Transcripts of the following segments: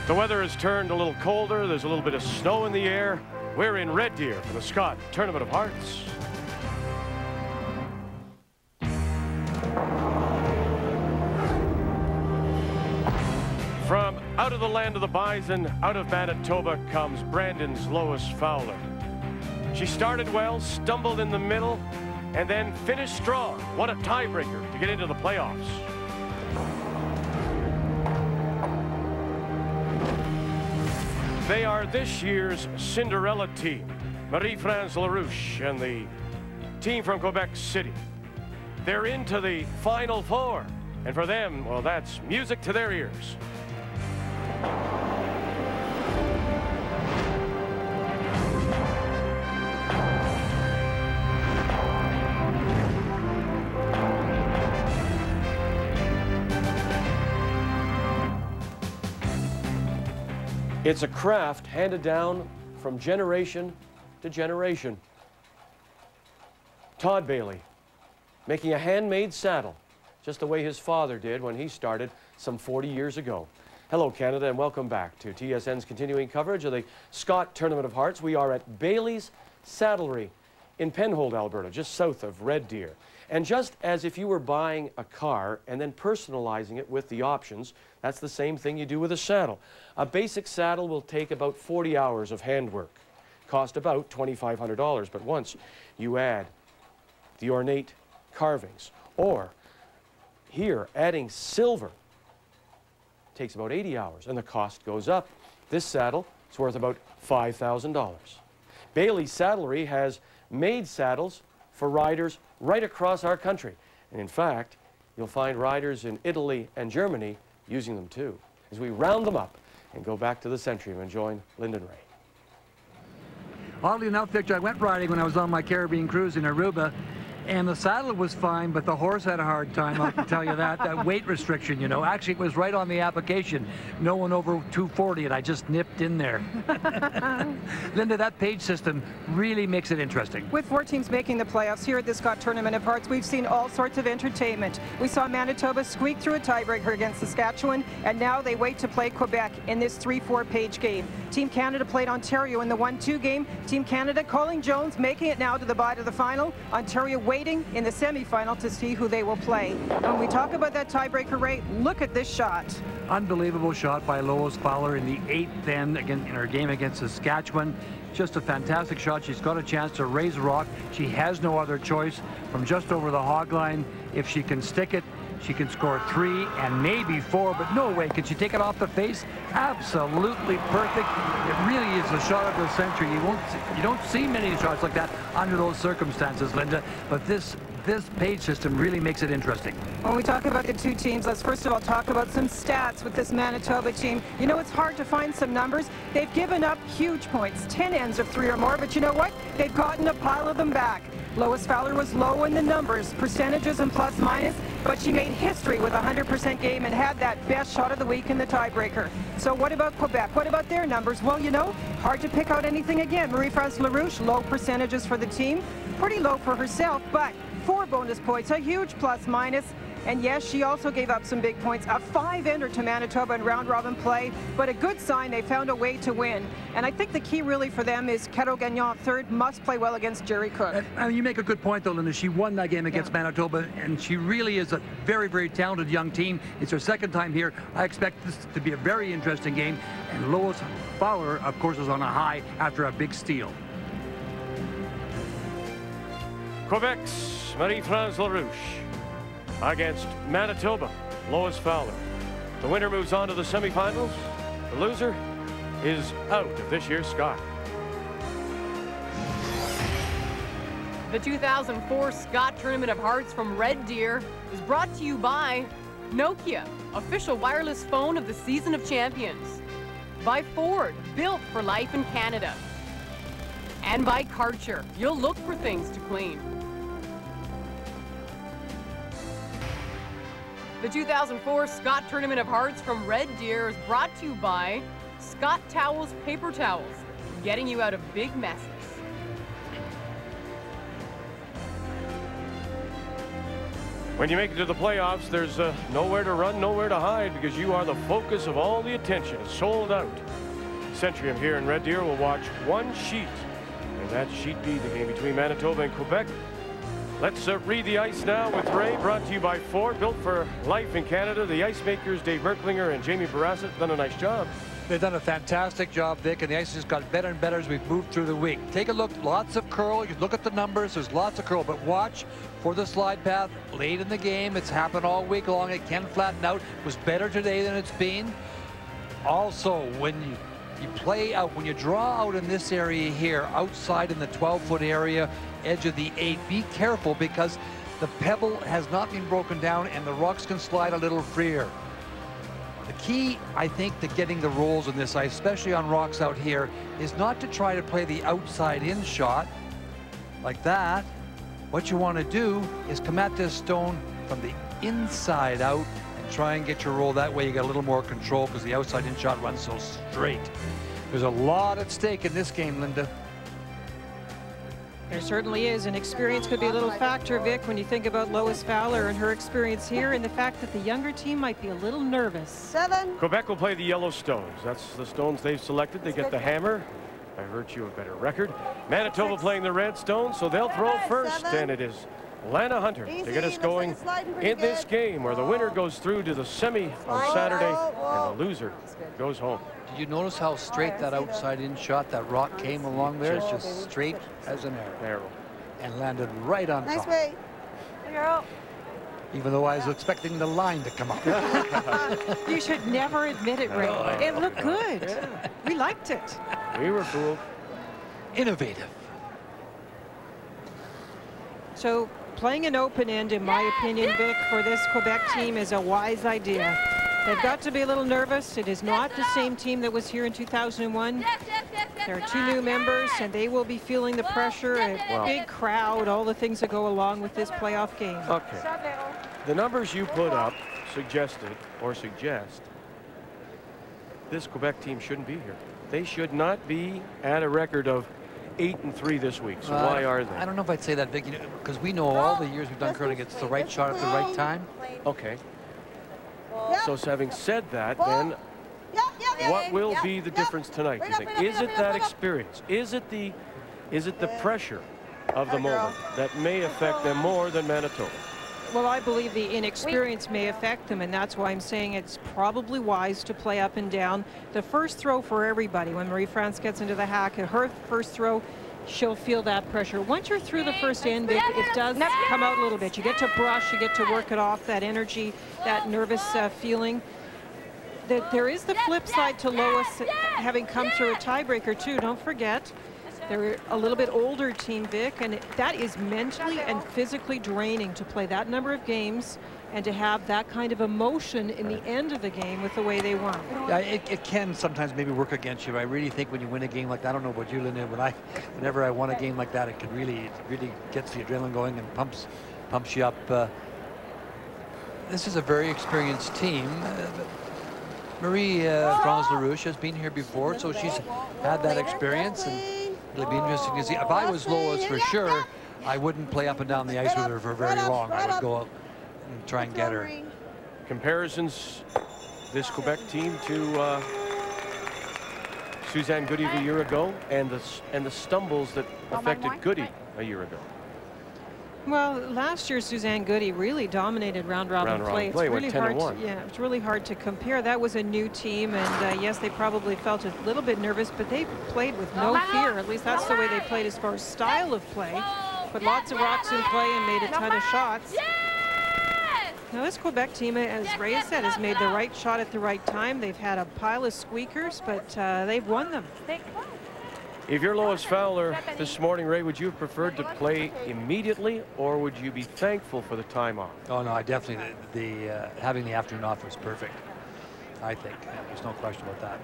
The weather has turned a little colder. There's a little bit of snow in the air. We're in Red Deer for the Scott Tournament of Hearts. From out of the land of the bison, out of Manitoba, comes Brandon's Lois Fowler. She started well, stumbled in the middle, and then finished strong. What a tiebreaker to get into the playoffs. They are this year's Cinderella team, Marie-France Larouche and the team from Quebec City. They're into the Final Four, and for them, well, that's music to their ears. It's a craft handed down from generation to generation. Todd Bailey making a handmade saddle, just the way his father did when he started some 40 years ago. Hello, Canada, and welcome back to TSN's continuing coverage of the Scott Tournament of Hearts. We are at Bailey's Saddlery in Penhold, Alberta, just south of Red Deer. And just as if you were buying a car and then personalizing it with the options, that's the same thing you do with a saddle. A basic saddle will take about 40 hours of handwork, cost about $2,500, but once you add the ornate carvings, or here adding silver, takes about 80 hours, and the cost goes up. This saddle is worth about $5,000. Bailey's Saddlery has made saddles for riders right across our country. And in fact, you'll find riders in Italy and Germany using them too. As we round them up and go back to the Centrium and join Lyndon Ray. Oddly enough, Victor, I went riding when I was on my Caribbean cruise in Aruba, and the saddle was fine, but the horse had a hard time, I can tell you that. That weight restriction, you know. Actually, it was right on the application. No one over 240, and I just nipped in there. Linda, that page system really makes it interesting. With 4 teams making the playoffs here at the Scott Tournament of Hearts, we've seen all sorts of entertainment. We saw Manitoba squeak through a tiebreaker against Saskatchewan, and now they wait to play Quebec in this 3-4 page game. Team Canada played Ontario in the 1-2 game. Team Canada calling Jones, making it now to the bye to the final. Ontario waiting in the semifinal to see who they will play. When we talk about that tiebreaker, Ray, look at this shot. Unbelievable shot by Lois Fowler in the 8th end again in her game against Saskatchewan. Just a fantastic shot. She's got a chance to raise a rock. She has no other choice from just over the hog line. If she can stick it, she can score 3 and maybe 4, but no way. Can she take it off the face? Absolutely perfect. It really is the shot of the century. You don't see many shots like that under those circumstances, Linda, but this page system really makes it interesting. When we talk about the two teams, let's first of all talk about some stats with this Manitoba team. You know, it's hard to find some numbers. They've given up huge points, 10 ends of 3 or more, but you know what? They've gotten a pile of them back. Lois Fowler was low in the numbers, percentages and plus minus, but she made history with a 100% game and had that best shot of the week in the tiebreaker. So what about Quebec? What about their numbers? Well, you know, hard to pick out anything again. Marie-France Larouche, low percentages for the team, pretty low for herself, but 4 bonus points, a huge plus minus. And yes, she also gave up some big points, a 5-ender to Manitoba in round-robin play, but a good sign they found a way to win. And I think the key really for them is Cato Gagnon, 3rd, must play well against Jerry Cook. You make a good point, though, Linda. She won that game against Manitoba, and she really is a very, very talented young team. It's her 2nd time here. I expect this to be a very interesting game. And Lois Fowler, of course, is on a high after a big steal. Quebec's Marie-France Larouche against Manitoba, Lois Fowler. The winner moves on to the semifinals. The loser is out of this year's Scott. The 2004 Scott Tournament of Hearts from Red Deer is brought to you by Nokia, official wireless phone of the Season of Champions. By Ford, built for life in Canada. And by Karcher, you'll look for things to clean. The 2004 Scott Tournament of Hearts from Red Deer is brought to you by Scott Towels Paper Towels, getting you out of big messes. When you make it to the playoffs, there's nowhere to run, nowhere to hide, because you are the focus of all the attention. It's sold out. Centurion here in Red Deer will watch one sheet, and that sheet be the game between Manitoba and Quebec. Let's read the ice now with Ray, brought to you by Ford, built for life in Canada. The ice makers, Dave Merklinger and Jamie Barrassett, done a nice job. They've done a fantastic job, Vic, and the ice has got better and better as we've moved through the week. Take a look, lots of curl. You can look at the numbers, there's lots of curl, but watch for the slide path late in the game. It's happened all week long. It can flatten out. It was better today than it's been. Also, when you play out, when you draw out in this area here, outside in the 12-foot area, edge of the 8, be careful because the pebble has not been broken down and the rocks can slide a little freer. The key, I think, to getting the rolls in this ice, especially on rocks out here, is not to try to play the outside-in shot like that. What you want to do is come at this stone from the inside out and try and get your roll. That way you get a little more control because the outside-in shot runs so straight. There's a lot at stake in this game, Linda. There certainly is, and experience could be a little factor, Vic, when you think about Lois Fowler and her experience here, and the fact that the younger team might be a little nervous. 7. Quebec will play the yellow stones. That's the stones they've selected. They get the hammer by virtue of better record. Manitoba playing the red stones, so they'll throw first, and it is Lana Hunter to get us going in this game, where the winner goes through to the semi on Saturday, and the loser goes home. Did you notice how straight that outside-in shot, that rock came along there? It's just straight as an arrow. And landed right on top. Nice way. Girl. Even though I was expecting the line to come up. You should never admit it, Ray. It looked good. Yeah. We liked it. We were fooled. Innovative. So playing an open end, in my opinion, Vic, for this Quebec team is a wise idea. They've got to be a little nervous. It is not the same team that was here in 2001. There are 2 new members, and they will be feeling the pressure, a big crowd, all the things that go along with this playoff game. Okay. The numbers you put up suggested, or suggest, this Quebec team shouldn't be here. They should not be at a record of 8-3 this week. So why are they? I don't know if I'd say that, Vic, because we know all the years we've done curling, it's the right shot at the right time. Okay. So having said that, then what will be the difference tonight, do you think? Is it that experience? Is it the pressure of the moment that may affect them more than Manitoba? Well, I believe the inexperience may affect them, and that's why I'm saying it's probably wise to play up and down. The first throw for everybody, when Marie-France gets into the hack, her first throw, she'll feel that pressure. Once you're through the first end, it does come out a little bit. You get to brush, you get to work it off, that energy, that nervous feeling. There is the flip side to Lois having come through a tiebreaker too. Don't forget, they're a little bit older team, Vic, and that is mentally and physically draining to play that number of games and to have that kind of emotion in the end of the game with the way they won. Yeah, it can sometimes maybe work against you. I really think when you win a game like that, I don't know about you, Linda, but whenever I won a game like that, it really gets the adrenaline going and pumps you up. This is a very experienced team. Marie-France Larouche has been here before, so she's had that experience, and it'll be interesting to see. If I was Lois, for sure, I wouldn't play up and down the ice with her for very long. I would go out and try and get her. Comparisons, this Quebec team to Suzanne Goody of a year ago, and the stumbles that affected Goody a year ago. Well, last year Suzanne Goody really dominated round-robin play. It's really hard. It's really hard to compare. That was a new team, and yes, they probably felt a little bit nervous, but they played with no fear. At least that's the way they played as far as style of play. Put lots of rocks in play and made a ton of shots. Now this Quebec team, as Ray said, has made the right shot at the right time. They've had a pile of squeakers, but they've won them. If you're Lois Fowler this morning, Ray, would you have preferred to play immediately, or would you be thankful for the time off? Oh no, I definitely, having the afternoon off was perfect, I think. There's no question about that.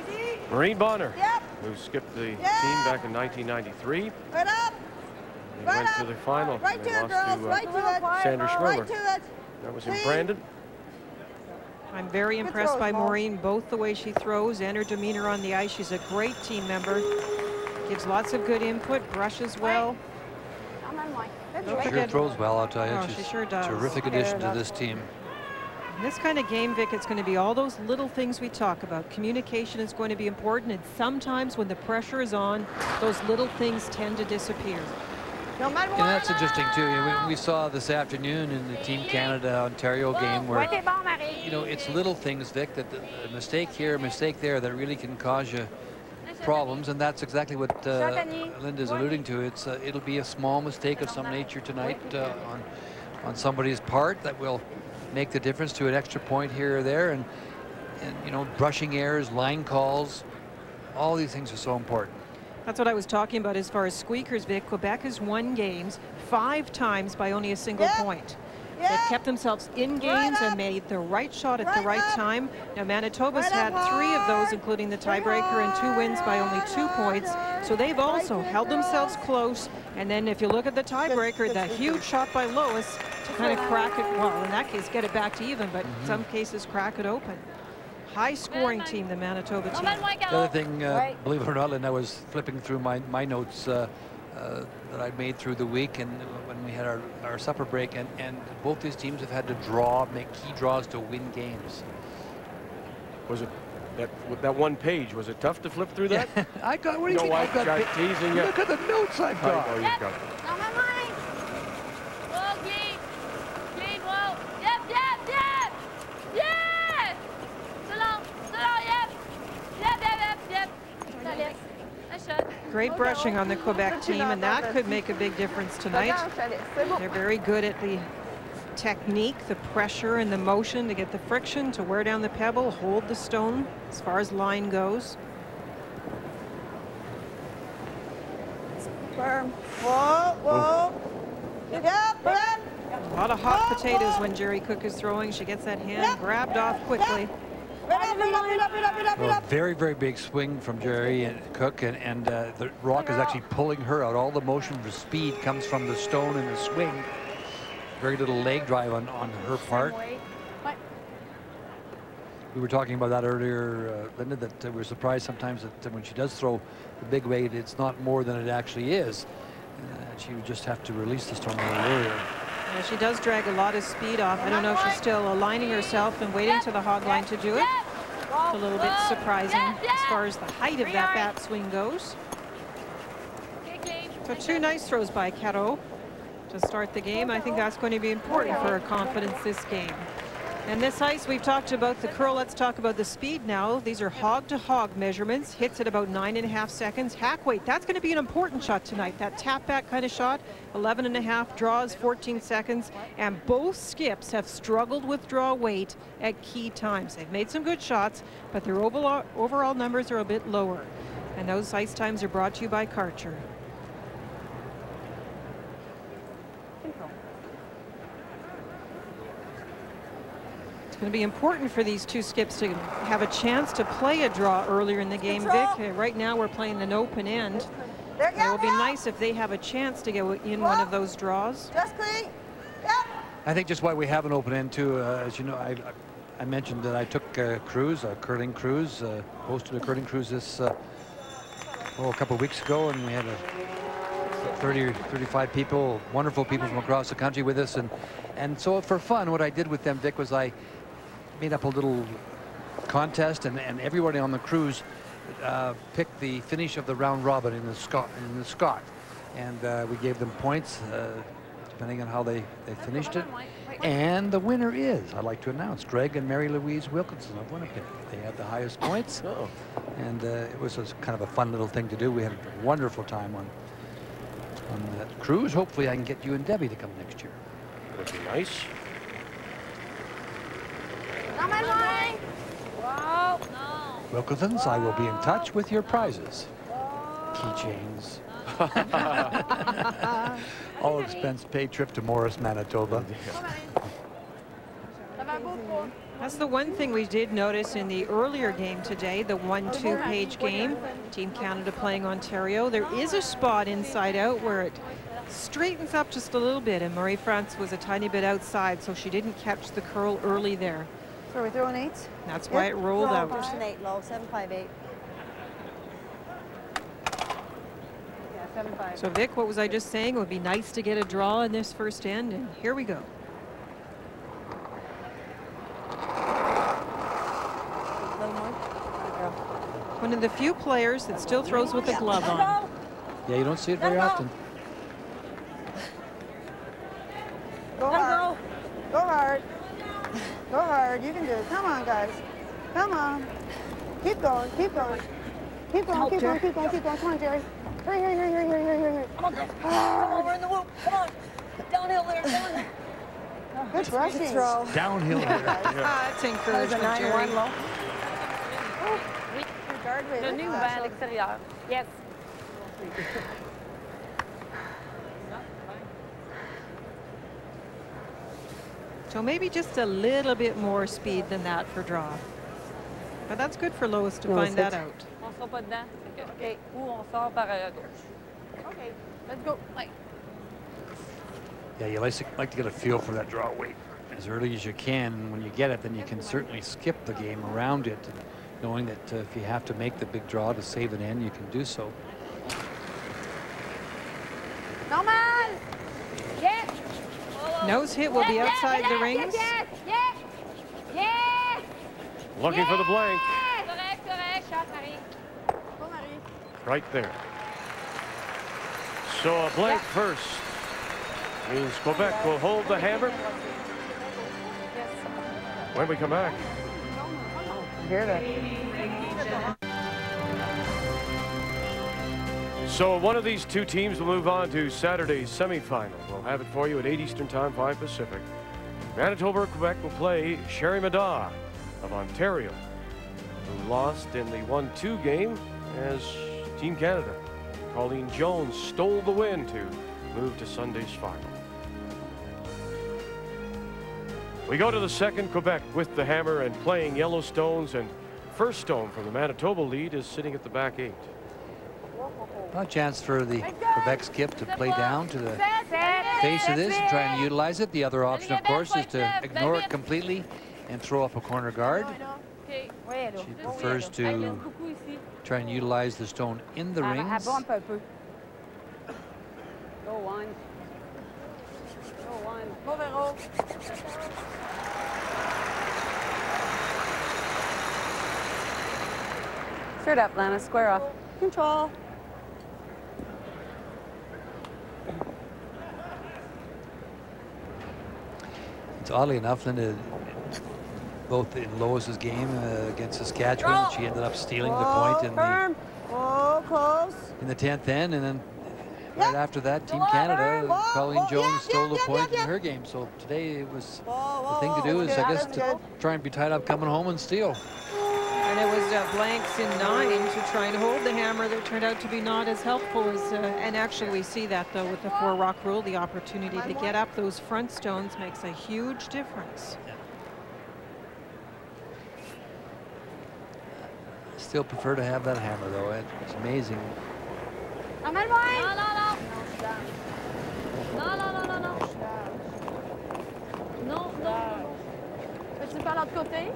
Easy. Maureen Bonner, who skipped the team back in 1993. Right up. They went to the final. Right they to it, lost girls. to Right to it. Sandra Schmiller. Right to it. That was in Brandon. I'm very impressed by Maureen, both the way she throws and her demeanor on the ice. She's a great team member. Gives lots of good input, brushes well. Sure throws well, I'll tell you. Oh, she sure does. Terrific addition to this team. In this kind of game, Vic, it's going to be all those little things we talk about. Communication is going to be important, and sometimes when the pressure is on, those little things tend to disappear. And that's interesting too. We saw this afternoon in the Team Canada Ontario game where, you know, it's little things, Vic, that a mistake here, a mistake there, that really can cause you problems, and that's exactly what Linda's alluding to. It'll be a small mistake of some nature tonight on somebody's part that will make the difference to an extra point here or there, and you know, brushing errors, line calls, all these things are so important. That's what I was talking about as far as squeakers, Vic. Quebec has won games 5 times by only a single point. They've kept themselves in games and made the right shot at the right time. Now Manitoba's had 3 of those, including the tiebreaker, and 2 wins by only 2 points. So they've also held themselves close. And then if you look at the tiebreaker, that huge shot by Lois to kind of crack it, well, in that case, get it back to even, but in some cases, crack it open. High scoring team, the Manitoba team. The other thing, believe it or not, and I was flipping through my notes that I made through the week, and when we had our supper break, and both these teams have had to make key draws to win games. Was it that one page? Was it tough to flip through that? I got. What do you mean? I've got teasing you. Look at the notes I've got. Oh, you've got. Great brushing on the Quebec team, and that could make a big difference tonight. They're very good at the technique, the pressure and the motion to get the friction, to wear down the pebble, hold the stone as far as line goes. Firm. Whoa, whoa. A lot of hot potatoes when Jerry Cook is throwing. She gets that hand grabbed off quickly. Well, very, very big swing from Jerry and Cook, and the rock is actually pulling her out. All the motion for speed comes from the stone and the swing. Very little leg drive on her part. We were talking about that earlier, Linda, that we're surprised sometimes that when she does throw the big weight, it's not more than it actually is. She would just have to release the stone a little earlier. Yeah, she does drag a lot of speed off. I don't know if she's still aligning herself and waiting to the hog line to do it. It's a little bit surprising as far as the height of that bat swing goes. So 2 nice throws by Cadeau to start the game. I think that's going to be important for her confidence this game. And this ice, we've talked about the curl. Let's talk about the speed now. These are hog-to-hog measurements. Hits at about 9.5 seconds. Hack weight, that's going to be an important shot tonight. That tap back kind of shot, 11.5 draws, 14 seconds. And both skips have struggled with draw weight at key times. They've made some good shots, but their overall numbers are a bit lower. And those ice times are brought to you by Karcher. It's going to be important for these 2 skips to have a chance to play a draw earlier in the game, Vic. Right now we're playing an open end. It will be nice if they have a chance to go in one of those draws. I think just why we have an open end too, as you know, I mentioned that I took a cruise, a curling cruise, hosted a curling cruise this a couple of weeks ago, and we had 30 or 35 people, wonderful people from across the country with us, and so for fun, what I did with them, Vic, was I made up a little contest, and everybody on the cruise picked the finish of the round robin in the Scott, and we gave them points depending on how they finished it. And the winner is, I'd like to announce, Greg and Mary Louise Wilkinson of Winnipeg. They had the highest points, and it was kind of a fun little thing to do. We had a wonderful time on that cruise. Hopefully I can get you and Debbie to come next year. That'd be nice. Wilkinsons, I will be in touch with your prizes. Keychains. All expense paid trip to Morris, Manitoba. That's the one thing we did notice in the earlier game today, the 1-2 page game. Team Canada playing Ontario. There is a spot inside out where it straightens up just a little bit, and Marie-France was a tiny bit outside, so she didn't catch the curl early there. So we're throwing 8s? That's why it rolled out. Push an 8 low, 7-5-8. 7-5. So Vic, what was I just saying? It would be nice to get a draw in this first end, and here we go. One of the few players that still throws with a glove on. Yeah, you don't see it very often. Go hard. Go hard. Go hard. You can do it. Come on, guys. Come on. Keep going. Keep going. Keep going. Keep going. Keep going. Keep going. Come on, Jerry. Hurry, hurry, hurry, hurry, hurry, hurry. Come on, girls. Come on, we're in the loop. Come on. Downhill there. Downhill. Good rushing. Throw. Downhill here. That's encouragement, Jerry. Le nez ouvert à l'extérieur. Yes. So maybe just a little bit more speed than that for draw. But that's good for Lois to find that out. On sera pas dedans. OK. Ou on sort par gauche. OK. Let's go. Right. Yeah, you like to get a feel for that draw weight as early as you can. And when you get it, then you can certainly skip the game around it, and knowing that if you have to make the big draw to save an end, you can do so. Normal. Yes. Nose hit will be outside the rings. Yes. Yes. Yes. Looking for the blank. Correct, correct. Shot, Marie. Go, Marie. Right there. So a blank first means Quebec will hold the hammer. When we come back. Here to. So one of these two teams will move on to Saturday's semifinal. We'll have it for you at 8 Eastern Time, 5 Pacific. Manitoba or Quebec will play Sherry Mada of Ontario, who lost in the 1-2 game as Team Canada. Colleen Jones stole the win to move to Sunday's final. We go to the second. Quebec with the hammer and playing yellow stones, and first stone from the Manitoba lead is sitting at the back 8. A chance for the Quebec skip to play down to the face of this and try and utilize it. The other option, of course, is to ignore it completely and throw up a corner guard. She prefers to try and utilize the stone in the rings. Go one. Go one. Go, Vero. Straight up, Lana. Square off. Control. It's oddly enough, Linda, both in Lois's game against Saskatchewan, she ended up stealing the point in the 10th end, and then right after that, Team Canada, Colleen Jones stole the point in her game. So today it was the thing to do is, I guess, to try and be tied up coming home and steal. And it was blanks in 9 to try and hold the hammer that turned out to be not as helpful as, and actually we see that though with the 4-rock rule, the opportunity to get up those front stones makes a huge difference. Yeah. Still prefer to have that hammer though. It's amazing. No, no, no. No, no, no, no, no. Non, non. Peux-tu faire l'autre côté?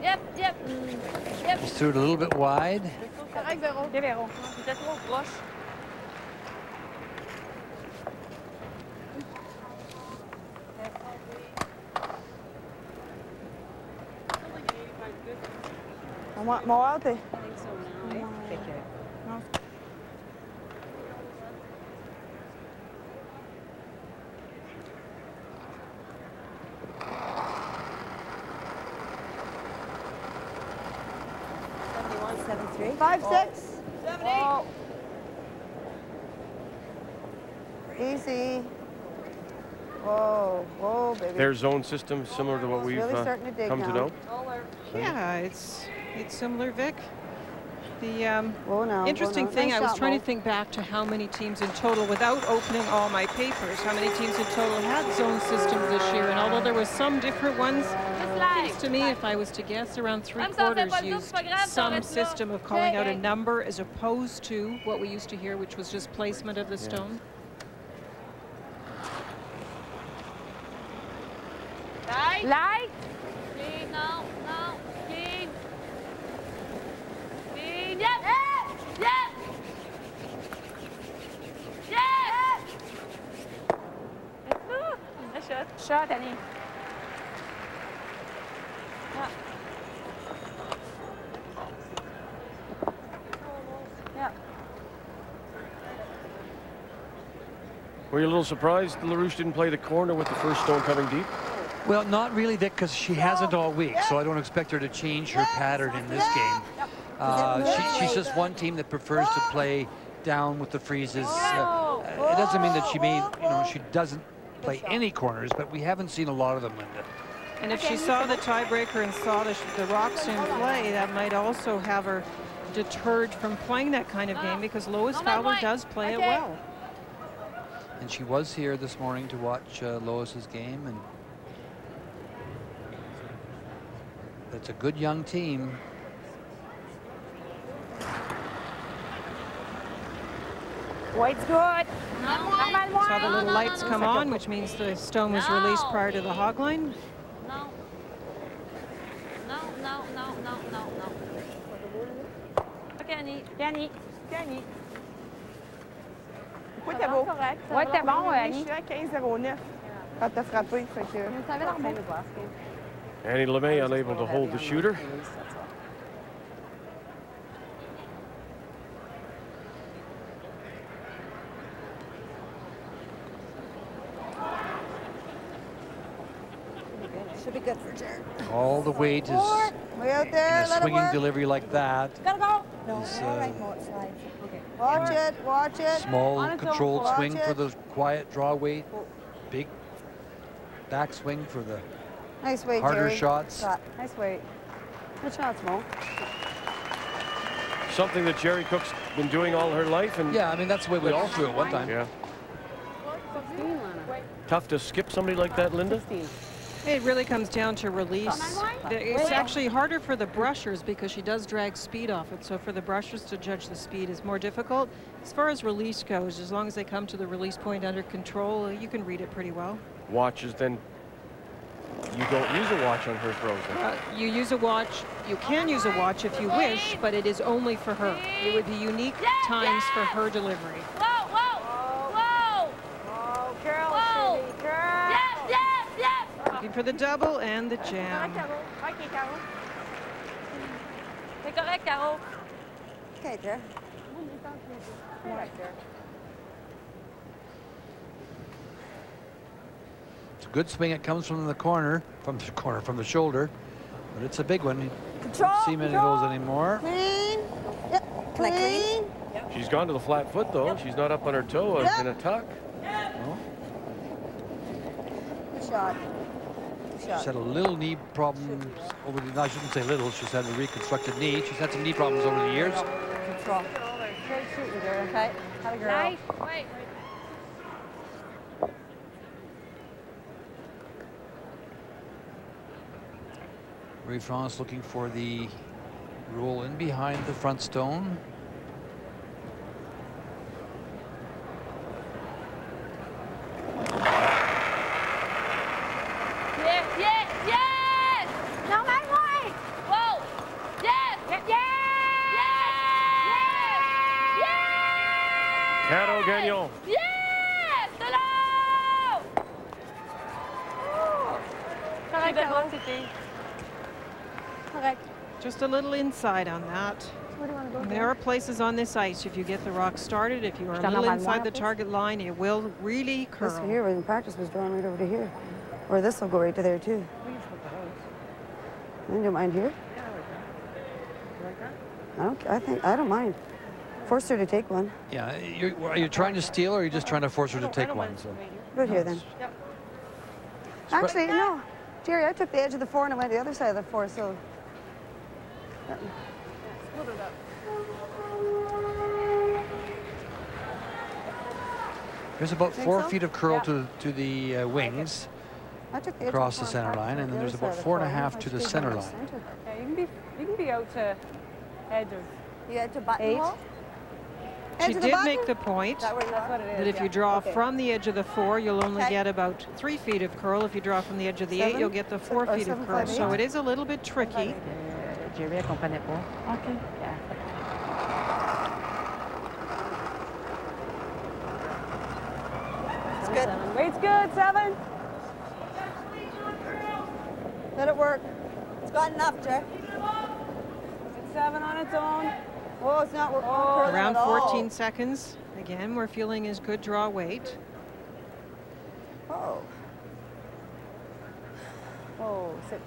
Yep, yep. Yep. Just threw it a little bit wide. Correct, Véro. Okay, Véro. J'étais trop proche. More out there. I think so now. Take care. No. Three. 5, 6. 7, 8. Easy. Whoa, whoa, baby. Their zone system similar to what we've really starting to dig come to now. know. Yeah, it's similar, Vic. The Whoa, no, interesting whoa, no. thing, Nice I was shot, trying Mo. to think back to how many teams in total, without opening all my papers, how many teams in total had zone systems this year. And although there were some different ones, it seems to me, if I was to guess, around 3/4 used some system of calling out a number as opposed to what we used to hear, which was just placement of the stone. Light. Clean, no, no. Clean. Clean, yep. Yep. shot, Annie. Yeah. Yeah. Were you a little surprised Larouche didn't play the corner with the first stone coming deep? Well, not really, Dick, because she hasn't all week, so I don't expect her to change her pattern in this game. She's just one team that prefers to play down with the freezes. It doesn't mean that she she doesn't play any corners, but we haven't seen a lot of them, Linda. And if she saw the tiebreaker and saw the Rocks in play, that might also have her deterred from playing that kind of game, because Lois Fowler does play it well. And she was here this morning to watch Lois's game, and it's a good young team. White's good. Saw the little lights come on, which means the stone was released prior to the hog line. No. No. OK, Annie. Annie. Oui, t'es beau. Ouais, t'es bon, Je Annie. suis à 15,09 quand t'as frappé. Fait que... Annie LeMay unable to hold the shooter. Should be good for Jared. All the weight is Way out there, in a let it swinging work. delivery like that. Gotta go. No, Is, all right, no, it slides. Okay. Watch it. Small controlled Watch swing for it. the quiet draw weight. Big back swing for the Nice weight, harder Jerry. shots. Nice weight. Good shots, Mo. Something that Jerry Cook's been doing all her life, and Yeah, I mean, that's the way we all threw at one time. yeah. Tough to skip somebody like that, Linda. It really comes down to release. It's actually harder for the brushers because she does drag speed off it. So for the brushers to judge the speed is more difficult. As far as release goes, as long as they come to the release point under control, you can read it pretty well. Watches, then you don't use a watch on her throws. You use a watch. You can use a watch if you wish, but it is only for her. It would be unique times for her delivery. Whoa, whoa, whoa. Oh, Carol, Whoa. Cindy, Carol. Yes. Looking for the double and the jam. OK, Caro. C'est correct, Caro. Okay, Jerry. It's a good swing. It comes from the corner, from the shoulder, but it's a big one. You don't see many of those anymore. Clean. Yep. Clean. She's gone to the flat foot, though. She's not up on her toe in a tuck. Good shot. She's had a little knee problems over the, I shouldn't say little, she's had a reconstructed knee. She's had some knee problems over the years. Control. Great shooting, Jerry. Okay. Had a girl. Nice. Wait. Marie-France looking for the roll in behind the front stone. Yes. Normal way. Whoa. Yes. Cato Gagnon. Yes. Hello. Correct, Caro. Correct. Just a little inside on that. Where do you want to go? There are places on this ice, if you get the rock started, if you are a little inside the target line, it will really This curl. here in practice was drawn right over to here. Or this will go right to there too. You don't mind here? I don't mind. Force her to take one. Yeah, are you trying to steal or are you just trying to force her to take one? So. Right here then. Actually, no. Jerry, I took the edge of the 4 and I went to the other side of the 4, so. There's about Think 4 so? feet of curl to the wings I took the edge across of the the 4 center line, and then there's about 4.5 to the center line. Yeah, you can be out to edge of You had to buttonhole? She did make the point that's what it is. that if you draw from the edge of the 4, you'll only get about 3 feet of curl. If you draw from the edge of the 8, you'll get the 4 feet of curl. So it is a little bit tricky. Jerry, elle comprenait pas. OK. It's good. Weight's good, 7. Let it work. It's got enough, Jay. It's 7 on its own. Oh, it's not working. Around 14 seconds. Again, we're feeling his good draw weight. Oh. Oh, sit.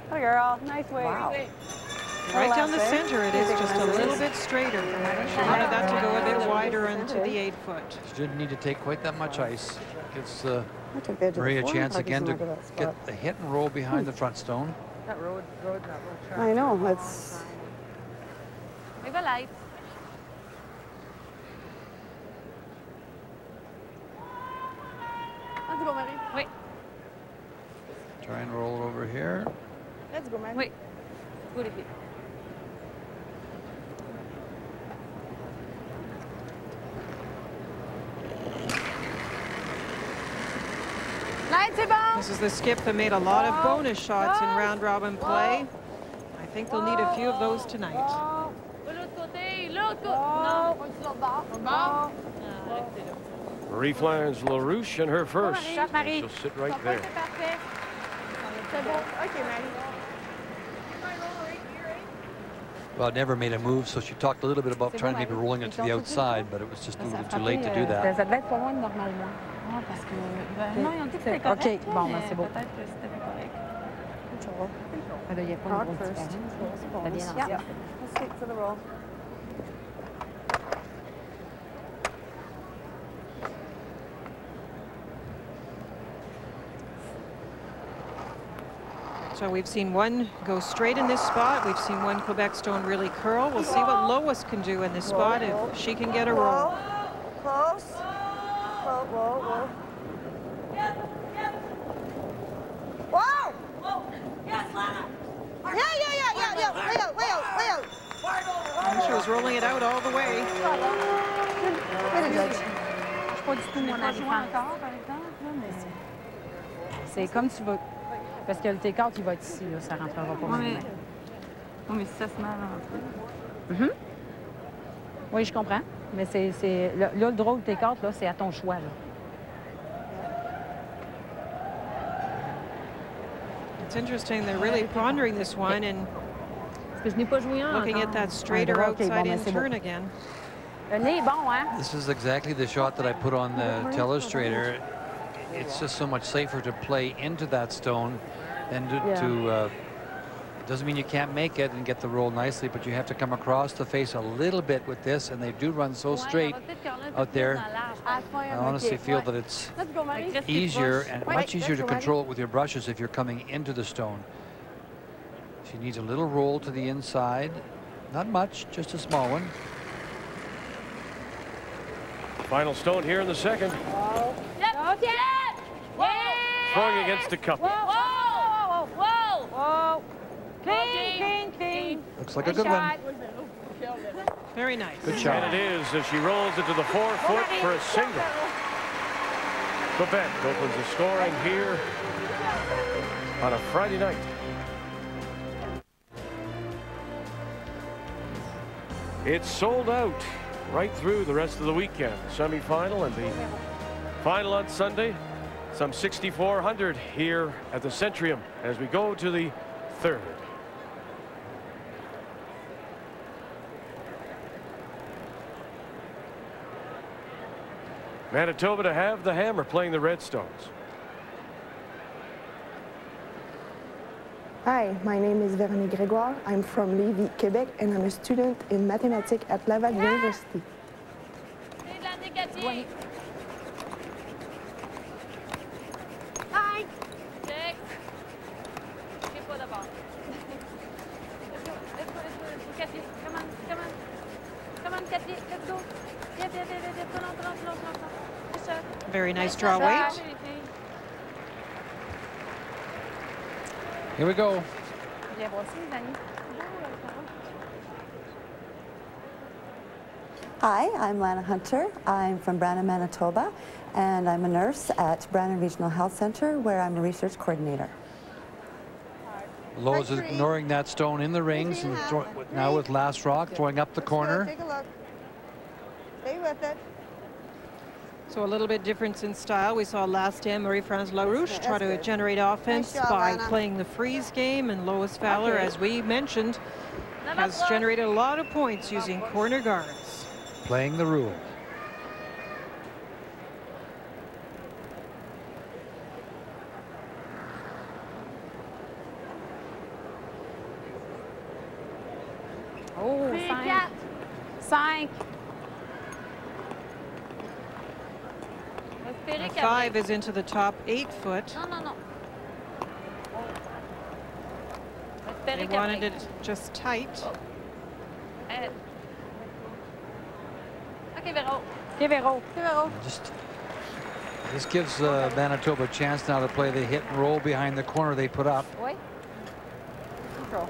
Good girl. Nice weight. Wow. Right down the center, it is just a little bit straighter. She wanted that to go a bit wider into the 8-foot. She didn't need to take quite that much ice. Gives Maria a chance again to get the hit and roll behind the front stone. That road track. I know, it's... We go light. Let's go, Marie. Wait. Try and roll it over here. Let's go, man. Wait. Go, les filles. Light, c'est bon. This is the skip that made a lot of bonus shots in round robin play. I think they'll need a few of those tonight. De l'autre côté, l'autre côté. Non, pas de l'autre bord. Bon. Marie Flange Larouche in her first. Shot, Marie. She'll sit right there. C'est parfait. C'est bon. OK, Marie. Well, it never made a move, so she talked a little bit about trying to maybe rolling it to the outside, but it was just a little too late to do that. Ça devait être pas loin de normalement. Ah, parce que... non, ils ont dit que c'était correct. OK, bon, ben c'est beau. Peut-être que c'était pas correct. Il n'y a pas une grosse différence. T'as bien lancé. Yeah. Let's stick to the roll. So we've seen one go straight in this spot. We've seen one Quebec stone really curl. We'll see what Lois can do in this spot if she can get a roll. Close. Whoa, whoa, whoa. Whoa! Yeah. Way out. And she was rolling it out all the way. Good judge. Je suis pas du tout mon avis. C'est comme tu veux. Parce que le T4, il va être ici, là, ça rentrera pas mal. Oui, mais si ça se met à rentrer. Oui, je comprends. Mais c'est là, le draw de T4, là, c'est à ton choix. Là. It's interesting. They're really pondering this one and Parce que je n'ai pas joué un looking at that straighter outside in turn again. Le nez est bon, hein? This is exactly the shot that I put on the telestrator. It's just so much safer to play into that stone than it doesn't mean you can't make it and get the roll nicely, but you have to come across the face a little bit with this, and they do run so straight out there. I honestly feel that it's easier and much easier to control it with your brushes if you're coming into the stone. She needs a little roll to the inside. Not much, just a small one. Final stone here in the second. Throwing against the cup. Whoa! Clean. Looks like a good one. Very nice. Good shot. And it is as she rolls into the 4-foot for a single. Quebec opens the scoring here on a Friday night. It's sold out right through the rest of the weekend. Semi-final and the final on Sunday. Some 6,400 here at the Centrium as we go to the third. Manitoba to have the hammer playing the Redstones. Hi, my name is Véronique Grégoire. I'm from Lévis, Quebec, and I'm a student in mathematics at Laval University. Hi. Check. Okay, pas d'abord. Let's go, Cathy. Come on, Cathy. Let's go. Very nice draw weight. Here we go. Hi, I'm Lana Hunter. I'm from Brandon, Manitoba, and I'm a nurse at Brandon Regional Health Center, where I'm a research coordinator. Lowe's is ignoring that stone in the rings, and now with last rock, throwing up the corner. Take a look. Stay with it. So a little bit difference in style. We saw last time Marie-France Larouche try to good. generate offense Nice job, by Anna. playing the freeze game, and Lois Fowler, as we mentioned, has generated a lot of points using corner guards. Playing the rule. Oh, 5. And 5 is into the top 8 foot. Non, non, non. They wanted it just tight. OK, Véro. Okay, Véro. This gives Manitoba a chance now to play the hit and roll behind the corner they put up. Oui. Control.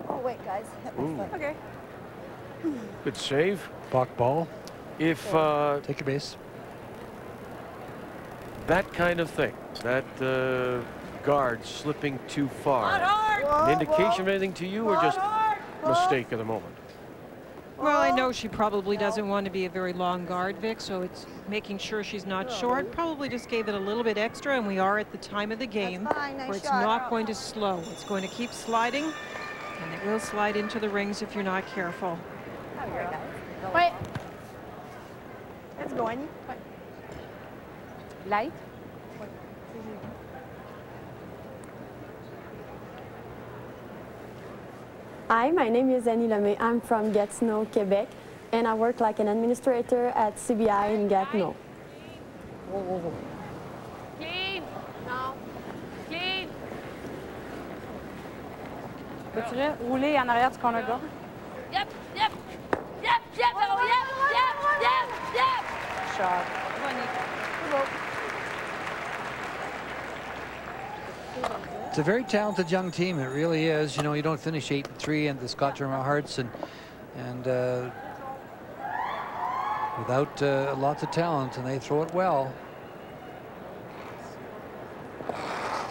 Oh, wait, guys. OK. Good save. Buck ball. If Take your base. that kind of thing, that guard slipping too far, an indication of anything to you, or just mistake of the moment? Well, I know she probably doesn't want to be a very long guard, Vic, so it's making sure she's not short. Probably just gave it a little bit extra, and we are at the time of the game where it's not going to slow. It's going to keep sliding, and it will slide into the rings if you're not careful. Wait. Let's go, Annie. Light. Hi, my name is Annie Lemay. I'm from Gatineau, Quebec, and I work like an administrator at CBI in Gatineau. Clean. Non. Clean. Peux-tu rouler en arrière du corner guard? Yep, yep. Yep, yep, Véro, yep. Shot. It's a very talented young team. It really is. You know, you don't finish 8-3 in the Scott Tournament of Hearts, and without lots of talent, and they throw it well.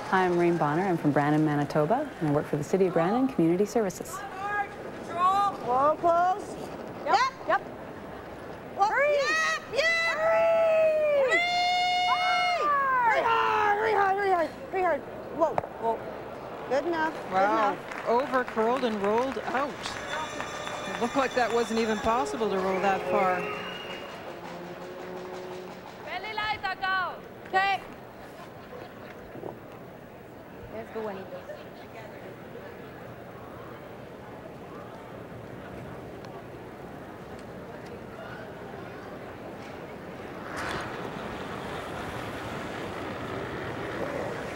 Hi, I'm Maureen Bonner. I'm from Brandon, Manitoba, and I work for the City of Brandon Community Services. Whoa, close. Yep. Yep. Whoa. Yep. Hurry. Hurry hard. Whoa. Good enough. Wow. Over curled and rolled out. It looked like that wasn't even possible to roll that far. Belly light encore. Okay. Let's go, Annie.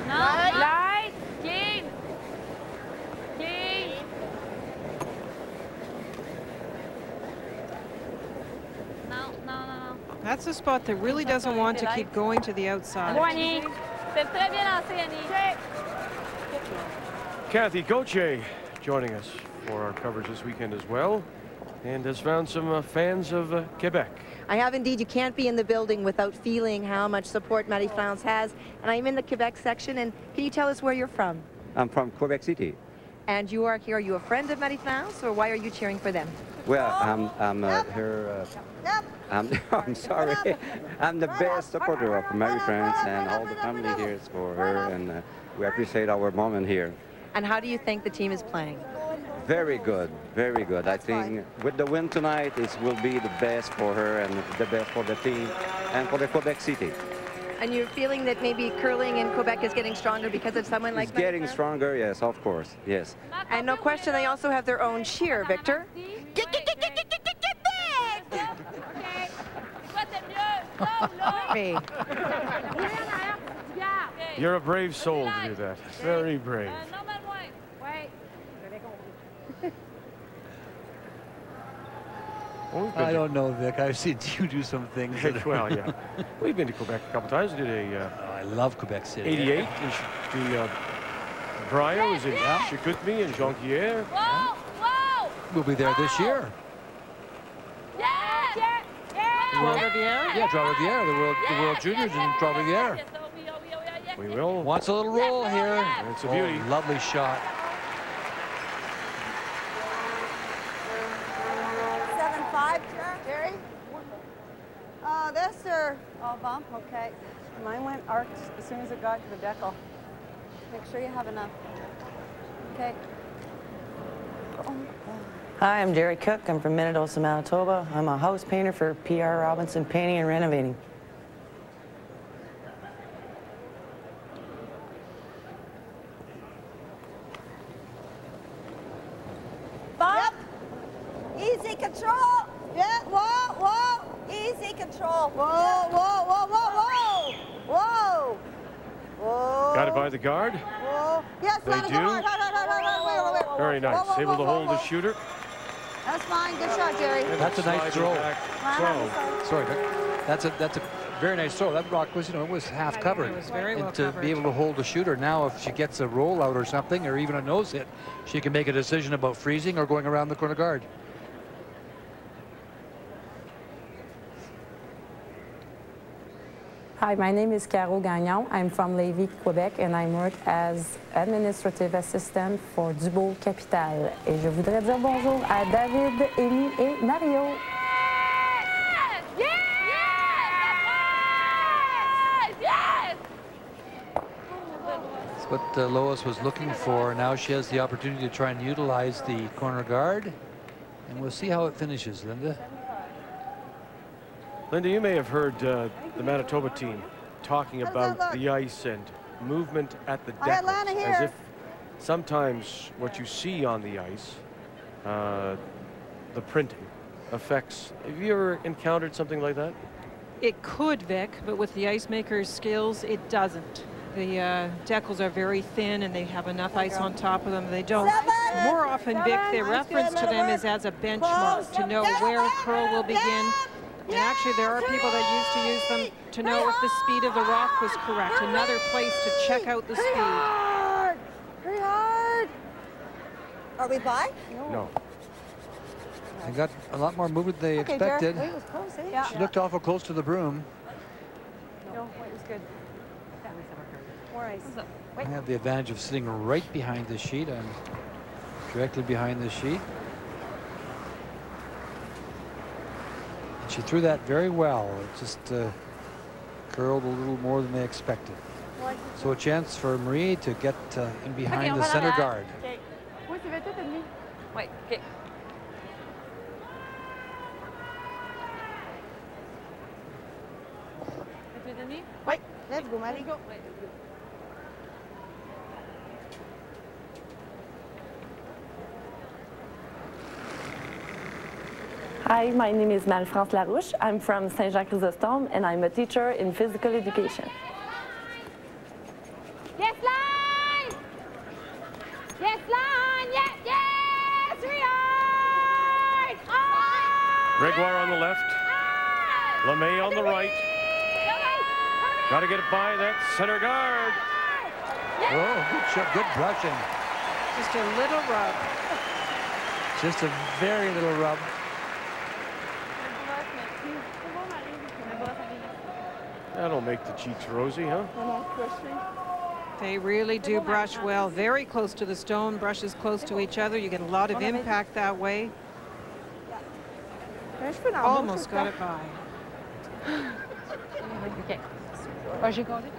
No. Light. Clean. Clean. No. That's a spot that really doesn't want to keep going to the outside. Go, Annie. C'est très bien lancé, Annie. Kathy Gauthier joining us for our coverage this weekend as well, and has found some fans of Quebec. I have indeed. You can't be in the building without feeling how much support Marie-France has. And I'm in the Quebec section. And can you tell us where you're from? I'm from Quebec City. And you are here. Are you a friend of Marie-France, or why are you cheering for them? Well, I'm her. I'm sorry. I'm the best supporter of Marie-France, and all the family here is for her, and we appreciate our moment here. And how do you think the team is playing? Very good, very good. I think with the win tonight, it will be the best for her and the best for the team and for the Quebec City. And you're feeling that maybe curling in Quebec is getting stronger because of someone like It's getting Marie-France? stronger, yes, of course, yes. And no question, they also have their own cheer, Victor. You're a brave soul to do that. Very brave. I don't know, Vic. I've seen you do some things. Well, yeah. We've been to Quebec a couple times. We did I love Quebec City. 88. The Briar was in Chicoutimi and Jonquière. We'll be there this year. Trois-Rivières? Yeah, Trois-Rivières, the World Juniors in Trois-Rivières. We will. Wants a little roll here. It's a beauty. Lovely shot. Oh, this, sir. Oh, bump, okay. Mine went arced as soon as it got to the decal. Make sure you have enough. Okay. Hi, I'm Jerry Cook. I'm from Minnedosa, Manitoba. I'm a house painter for PR Robinson Painting and Renovating. Bump. Yep. Easy control. Yeah, whoa, whoa. Easy control. Whoa, whoa, whoa, whoa, whoa. Whoa. Whoa. Got it by the guard. Whoa. Yes, They let it do. go. Wait. Very nice. Whoa, whoa, Able to whoa, hold whoa. the shooter. That's fine. Good shot, Jerry. That's a nice throw. Throw. Sorry, that's a very nice throw. That rock was, it was half covered. It was very well and to covered. be able to hold the shooter now, if she gets a rollout or something, or even a nose hit, she can make a decision about freezing or going around the corner guard. Hi, my name is Caro Gagnon. I'm from Lévis, Quebec, and I work as administrative assistant for Dubourg Capital. Et je voudrais dire bonjour à David, Amy et Mario. That's what Lois was looking for. Now she has the opportunity to try and utilize the corner guard, and we'll see how it finishes, Linda. Linda, you may have heard the Manitoba team talking about the ice and movement at the I got Lana decals, here. as if sometimes what you see on the ice, the printing, affects. Have you ever encountered something like that? It could, Vic, but with the ice maker's skills, it doesn't. The decals are very thin and they have enough ice on top of them. They don't. More often, Vic, their reference to them is as a benchmark to know where a curl will begin. And actually, there are people that used to use them to know if the speed of the rock was correct. Another place to check out the speed. Pretty hard. Are we by? No. They got a lot more movement than they Okay, expected. Jared. Wait, it was close, eh? She looked awful close to the broom. No, wait, it was good. More ice. I have the advantage of sitting right behind the sheet. I'm directly behind the sheet. And she threw that very well. It just curled a little more than they expected. So a chance for Marie to get in behind the center guard. Okay. Oui, c'est 28,5. Oui, OK. Wait, let's go, Maddie. Go. Hi, my name is Marie-France Larouche. I'm from Saint-Jean-Chrysostome, and I'm a teacher in physical education. Yes, line! Yes, line! Yes, yes! Sweetheart! Gregoire on the left. LeMay on the right. Got to get it by that center guard. Oh, good shot, good brushing. Just a little rub. Just a very little rub. That'll make the cheeks rosy, huh? They really do brush well. Very close to the stone, brushes close to each other. You get a lot of impact that way. Almost got it by. OK. Oh, j'ai got it.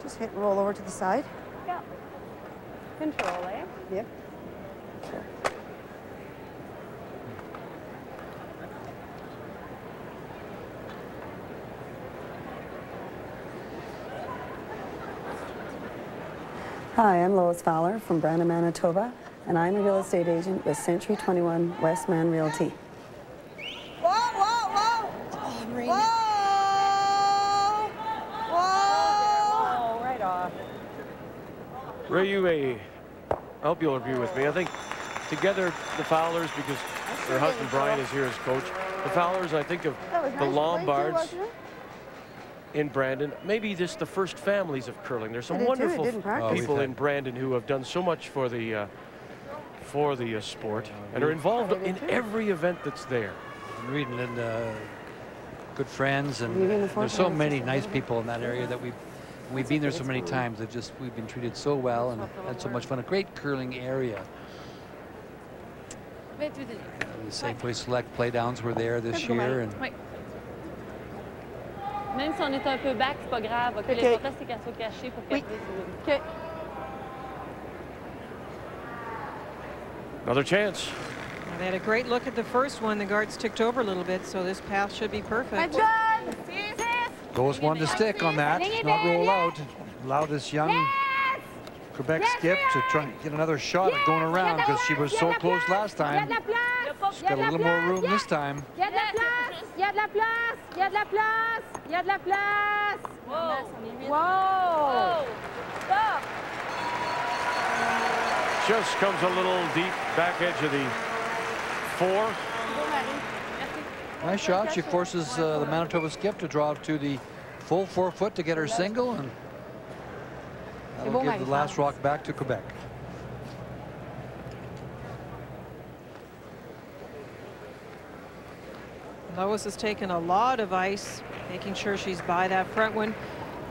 Just hit and roll over to the side. Yeah. Control, eh? Yep. Hi, I'm Lois Fowler from Brandon, Manitoba, and I'm a real estate agent with Century 21 Westman Realty. Whoa, whoa, whoa! Oh, Marie. Whoa! Whoa! Oh, right off. Ray, you may, I hope you'll agree with me. I think together the Fowlers, because their husband Brian is here as coach, the Fowlers, I think of the Lombards in Brandon, maybe just the first families of curling. There's some wonderful people in Brandon who have done so much for the sport and are involved in every event that's there. I'm reading and good friends, and there's so many nice people in that area that we've been there so many times. We've been treated so well and had so much fun. A great curling area. The Safeway Select playdowns were there this year, and Même si on est un peu back, c'est pas grave. OK, l'important, c'est qu'elle soit cachée pour qu'elle puisse... OK. Another chance. Well, they had a great look at the first one. The guards ticked over a little bit, so this path should be perfect. Lois wanted to stick on that, not roll out. Allow this young Quebec skip to try and get another shot at going around because she was so close last time. She's got a little more room this time. Whoa! Stop! Just comes a little deep back edge of the 4. Nice shot. She forces the Manitoba skip to drop to the full 4 foot to get her single, and that'll give the last rock back to Quebec. Lois has taken a lot of ice, making sure she's by that front one.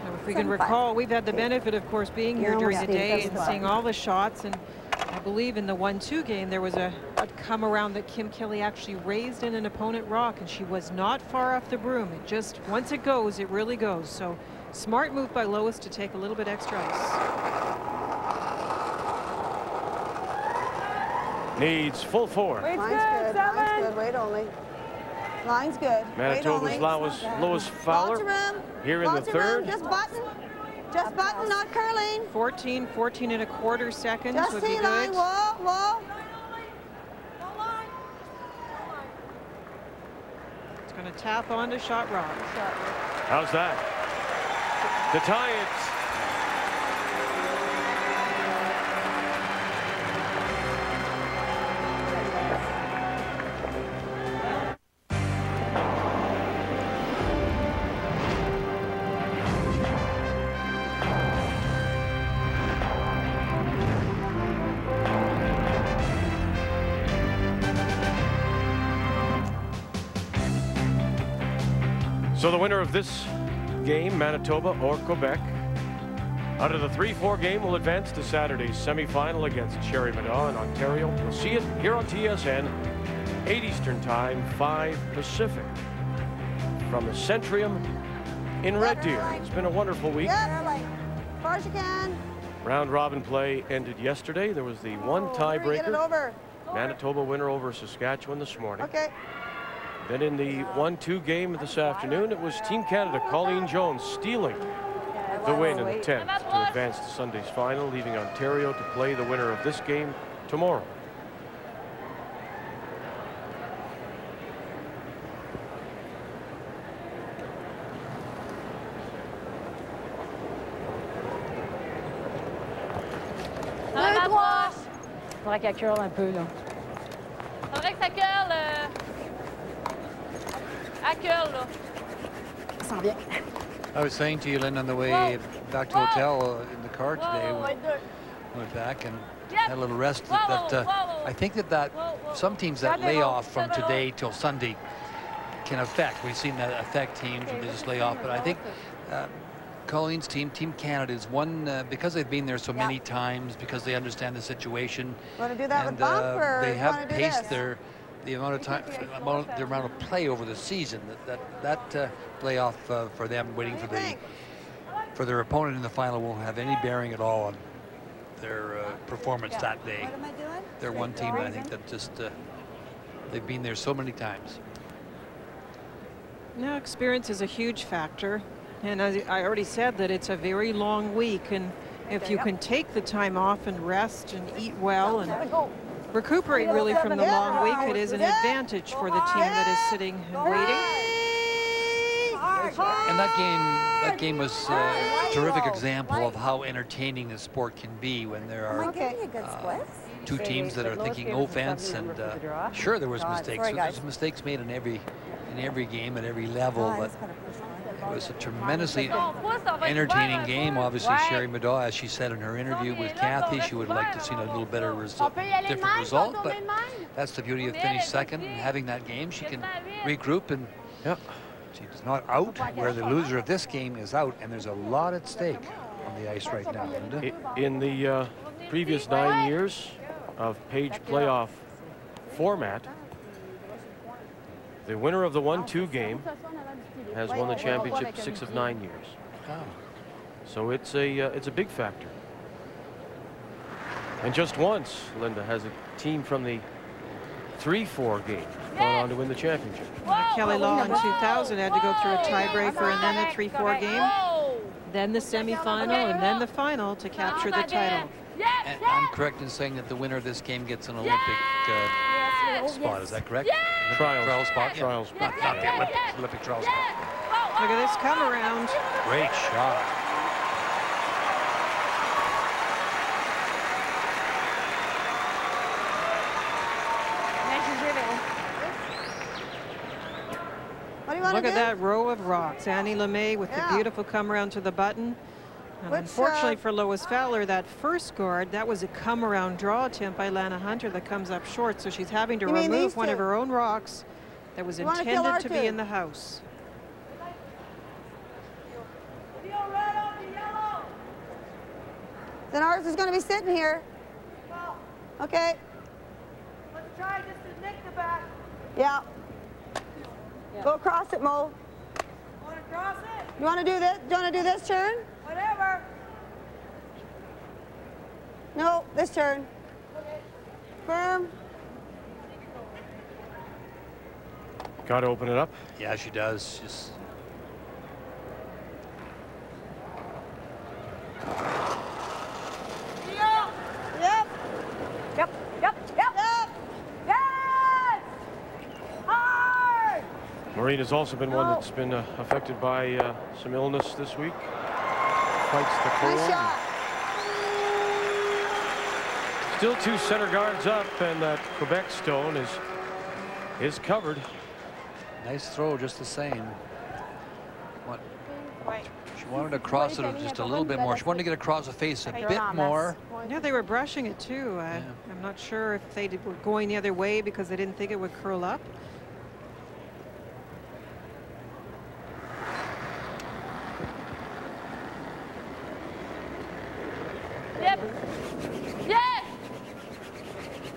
And if we can recall, we've had the benefit, of course, being here during the day and seeing all the shots. And I believe in the 1-2 game, there was a come around that Kim Kelly actually raised in an opponent rock, and she was not far off the broom. It just, once it goes, it really goes. So smart move by Lois to take a little bit extra ice. Needs full 4. Line's good. Line's good. Wait only. Line's good. Manitoba's Lois Fowler here in the 3rd. Just button. Just button, not curling. 14 and a quarter seconds just would be good. Line. Whoa, whoa. It's going to tap onto shot rock. How's that? To tie it. So the winner of this game, Manitoba or Quebec, out of the 3-4 game will advance to Saturday's semifinal against Cherry Madaw in Ontario. You'll see it here on TSN, 8 Eastern Time, 5 Pacific, from the Centrium in Red Deer. It's been a wonderful week. As far as you can. Round robin play ended yesterday. There was the one tiebreaker. Manitoba winner over Saskatchewan this morning. Okay. Then in the 1-2 game this afternoon, it was Team Canada, Colleen Jones, stealing the win in the 10th to advance to Sunday's final, leaving Ontario to play the winner of this game tomorrow. Faudrait qu'elle curle un peu, là. Faudrait que ça curle. À curl, là. Ça sent bien. I was saying to you, Lynn, on the way back to the hotel in the car today, we went back and had a little rest. I think that some teams that lay off from today till Sunday can affect. We've seen that affect teams when they just lay off. But I think Colleen's team, Team Canada, is one because they've been there so many times, because they understand the situation. Want to do that and with bump, or they have paced this? the amount of time, the amount of play over the season. That playoff for them, waiting for their opponent in the final, won't have any bearing at all on their performance that day. They're one team, I think, that just they've been there so many times. Now, experience is a huge factor, and as I already said, that it's a very long week, and if you can take the time off and rest and eat well and recuperate really from the long week, it is an advantage for the team that is sitting and waiting. And that game was a terrific example of how entertaining the sport can be when there are two teams that are thinking offense, and sure, there was mistakes. There's mistakes made in every game at every level, but it was a tremendously entertaining game. Obviously, Sherry Madaw, as she said in her interview with Kathy, she would like to have seen a little better different result, but that's the beauty of finishing second and having that game. She can regroup, and she's not out where the loser of this game is out, and there's a lot at stake on the ice right now, Linda. In the previous 9 years of Page playoff format, The winner of the 1-2 game has won the championship 6 of 9 years. Wow. So it's a big factor. And just once, Linda has a team from the 3-4 game gone on to win the championship. Kelly Law in 2000 had to go through a tiebreaker and then the 3-4 game, then the semifinal, and then the final to capture the title. And I'm correct in saying that the winner of this game gets an Olympic spot. Is that correct? Trial spot. Trial spot. Not the Olympic trial spot. Look at this come around. Great shot. Look at that row of rocks. Annie LeMay with the beautiful come around to the button. And unfortunately for Lois Fowler, that first guard, that was a come around draw attempt by Lana Hunter that comes up short. So she's having to remove one of her own rocks that was intended to be in the house. Then ours is going to be sitting here. Okay. Let's try just to nick the back. Yeah. Go across it, Mo. Want to cross it? You want to do this? Do you want to do this turn? Whatever. No, this turn. Okay. Firm. Got to open it up. Yeah, she does. Just. Yep. Yep. Yep. Yep. Yes. Hard. Maureen has also been one that's been affected by some illness this week. Fights the cold. Nice shot. Still 2 center guards up, and that Quebec stone is covered. Nice throw, just the same. She wanted to cross it just a little bit more. She wanted to get across the face a bit more. Yeah, they were brushing it too. I'm not sure if they were going the other way because they didn't think it would curl up. Yep. Yes.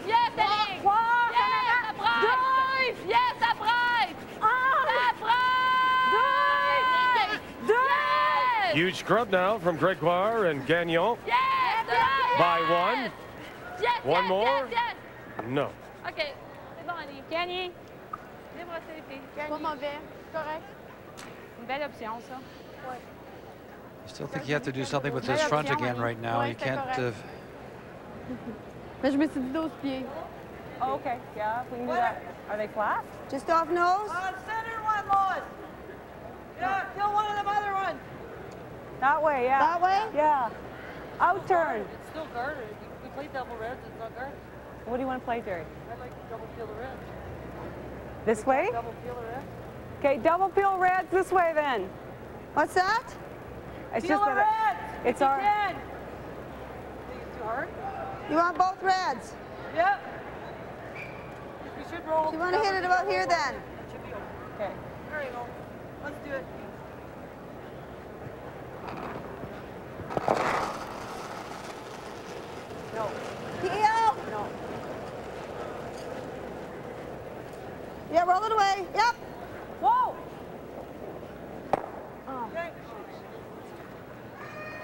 Yes, Eric. Yes, ça braille. Yes, ça braille. Ça braille. Yes. Huge scrub now from Gregoire and Gagnon. Yes. By one. Yes. One more. Yes, yes. No. OK. C'est bon, Annie. Gagné. Débrosser les filles. Pas mauvais. Correct. Une belle option, ça. Ouais. I still think you have to do something with this front again right now. You can't. Mais je me suis dit 12 pieds. Oh, okay, yeah, we can do that. Are they flat? Just off nose? Center one, Lois. Yeah, kill one of them other ones. That way, yeah. That way? Yeah. Out turn. It's still guarded. We play double reds, it's not guarded. What do you want to play, Terry? I'd like to double peel the reds. This way? Double peel the reds. Okay, double peel reds this way then. What's that? It's Peel just the that reds. it's our. Think it's too hard? You want both reds? Yep. We should roll. You want to hit it about here then? That should be okay. There you go. Let's do it. No. Peel! No. Yeah, roll it away. Yep. Whoa! Oh. Okay.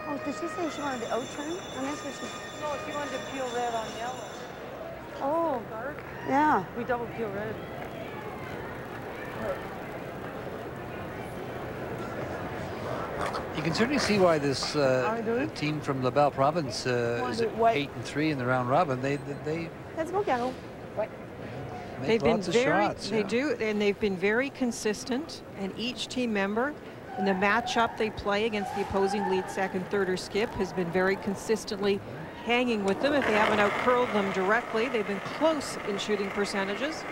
Oh, did she say she wanted to out turn? And that's what she. No, she wanted to peel red on yellow. Oh. Guard. Yeah. We double peel red. You can certainly see why this team from La Belle Province is at 8-3 in the round robin. They Let's go, Carol. They've been lots of very, shots. they do, and they've been very consistent. And each team member in the matchup they play against the opposing lead, second, third, or skip has been very consistently hanging with them. If they haven't out-curled them directly, they've been close in shooting percentages.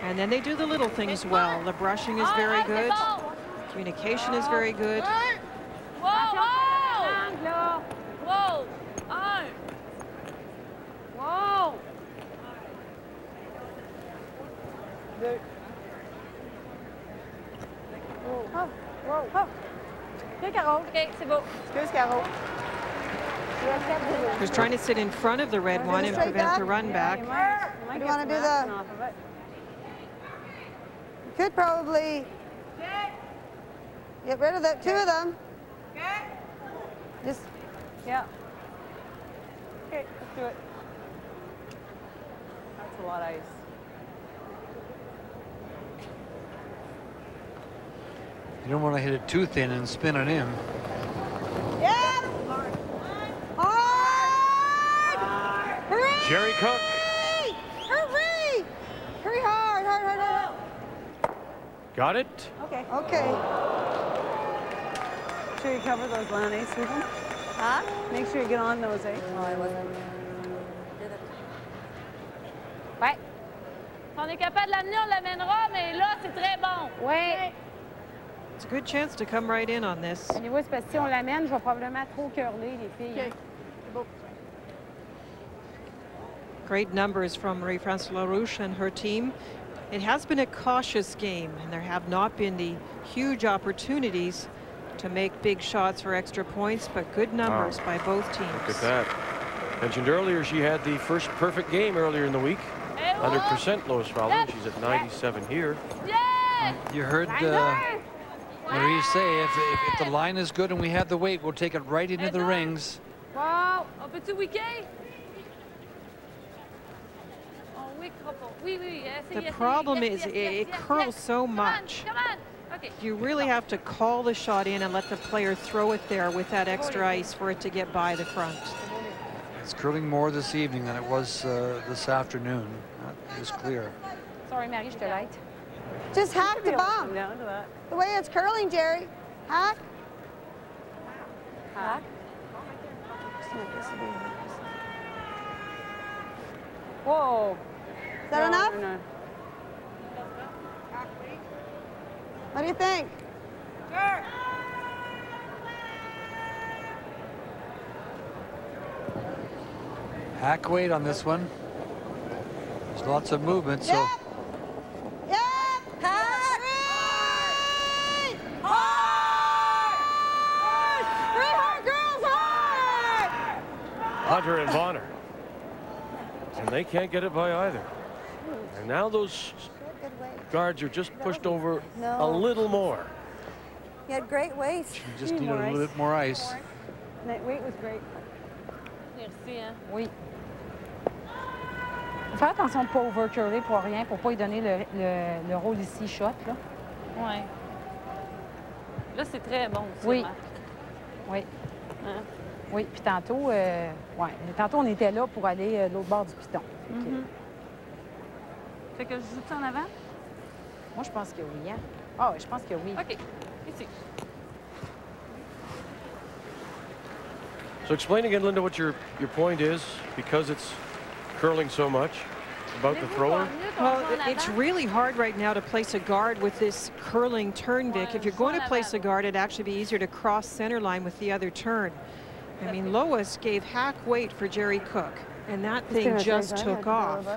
And then they do the little things well. The brushing is very good. Communication is very good. Whoa, whoa! Whoa! Whoa! Oh, whoa. Oh. OK, Caro. OK, c'est beau. Excuse, Carol. Who's trying to sit in front of the red one and prevent the run back. Do you want to do the... could probably get rid of the 2 of them. Just, yeah. Okay, let's do it. That's a lot of ice. You don't want to hit it too thin and spin it in. yeah! Hard! Hurry! Jerry Cook. Hurry! Hurry hard, hard, hard, hard. Got it? Okay. Okay. Make sure you cover those land ace with them. Huh? Make sure you get on those, eh? Oh, I wasn't. Ouais. Si on est capable de l'amener, on l'amènera, mais là, c'est très bon. Ouais. It's a good chance to come right in on this. Anyway, c'est parce que si on l'amène, je vais probablement trop curler les filles. Okay. Bon. Great numbers from Marie-France Larouche and her team. It has been a cautious game, and there have not been the huge opportunities to make big shots for extra points, but good numbers by both teams. Look at that. Mentioned earlier, she had the first perfect game earlier in the week. 100% Lois Fowler. She's at 97 here. You heard Marie say if the line is good and we have the weight, we'll take it right into the rings. Wow, un petit week-end. The problem is it curls so much. Come on. Okay. You really have to call the shot in and let the player throw it there with that extra ice for it to get by the front. It's curling more this evening than it was this afternoon. That is clear. Sorry, Marie, je te l'aide. Just hack the bomb. Down to that. The way it's curling, Jerry. Hack. Hack. Whoa. Is that enough? No. What do you think? Hack weight on this one. There's lots of movement, so. Yep. Yep. Hack. Hard, girls, hard! Hunter and Bonner. And they can't get it by either. And now those guards are just pushed over a little more. You had great weight. You just need a little bit more ice. That weight was great. Merci, hein? Oui. Faut faire attention de ne pas overcurler pour rien, pour ne pas lui donner le rôle ici shot. Là. Ouais. Là, c'est très bon. Oui. Marc. Oui. Hein? Oui, puis tantôt, tantôt, on était là pour aller de l'autre bord du piton. Fait que je joue ça en avant? Moi, je pense que oui. Hein? Ah, je pense que oui. OK. Ici. So explain again, Linda, what your point is, because it's curling so much, about the thrower. Well, it's really hard right now to place a guard with this curling turn, Vic. If you're going to place a guard, it'd actually be easier to cross center line with the other turn. I mean, Lois gave hack weight for Jerry Cook, and that thing just took off.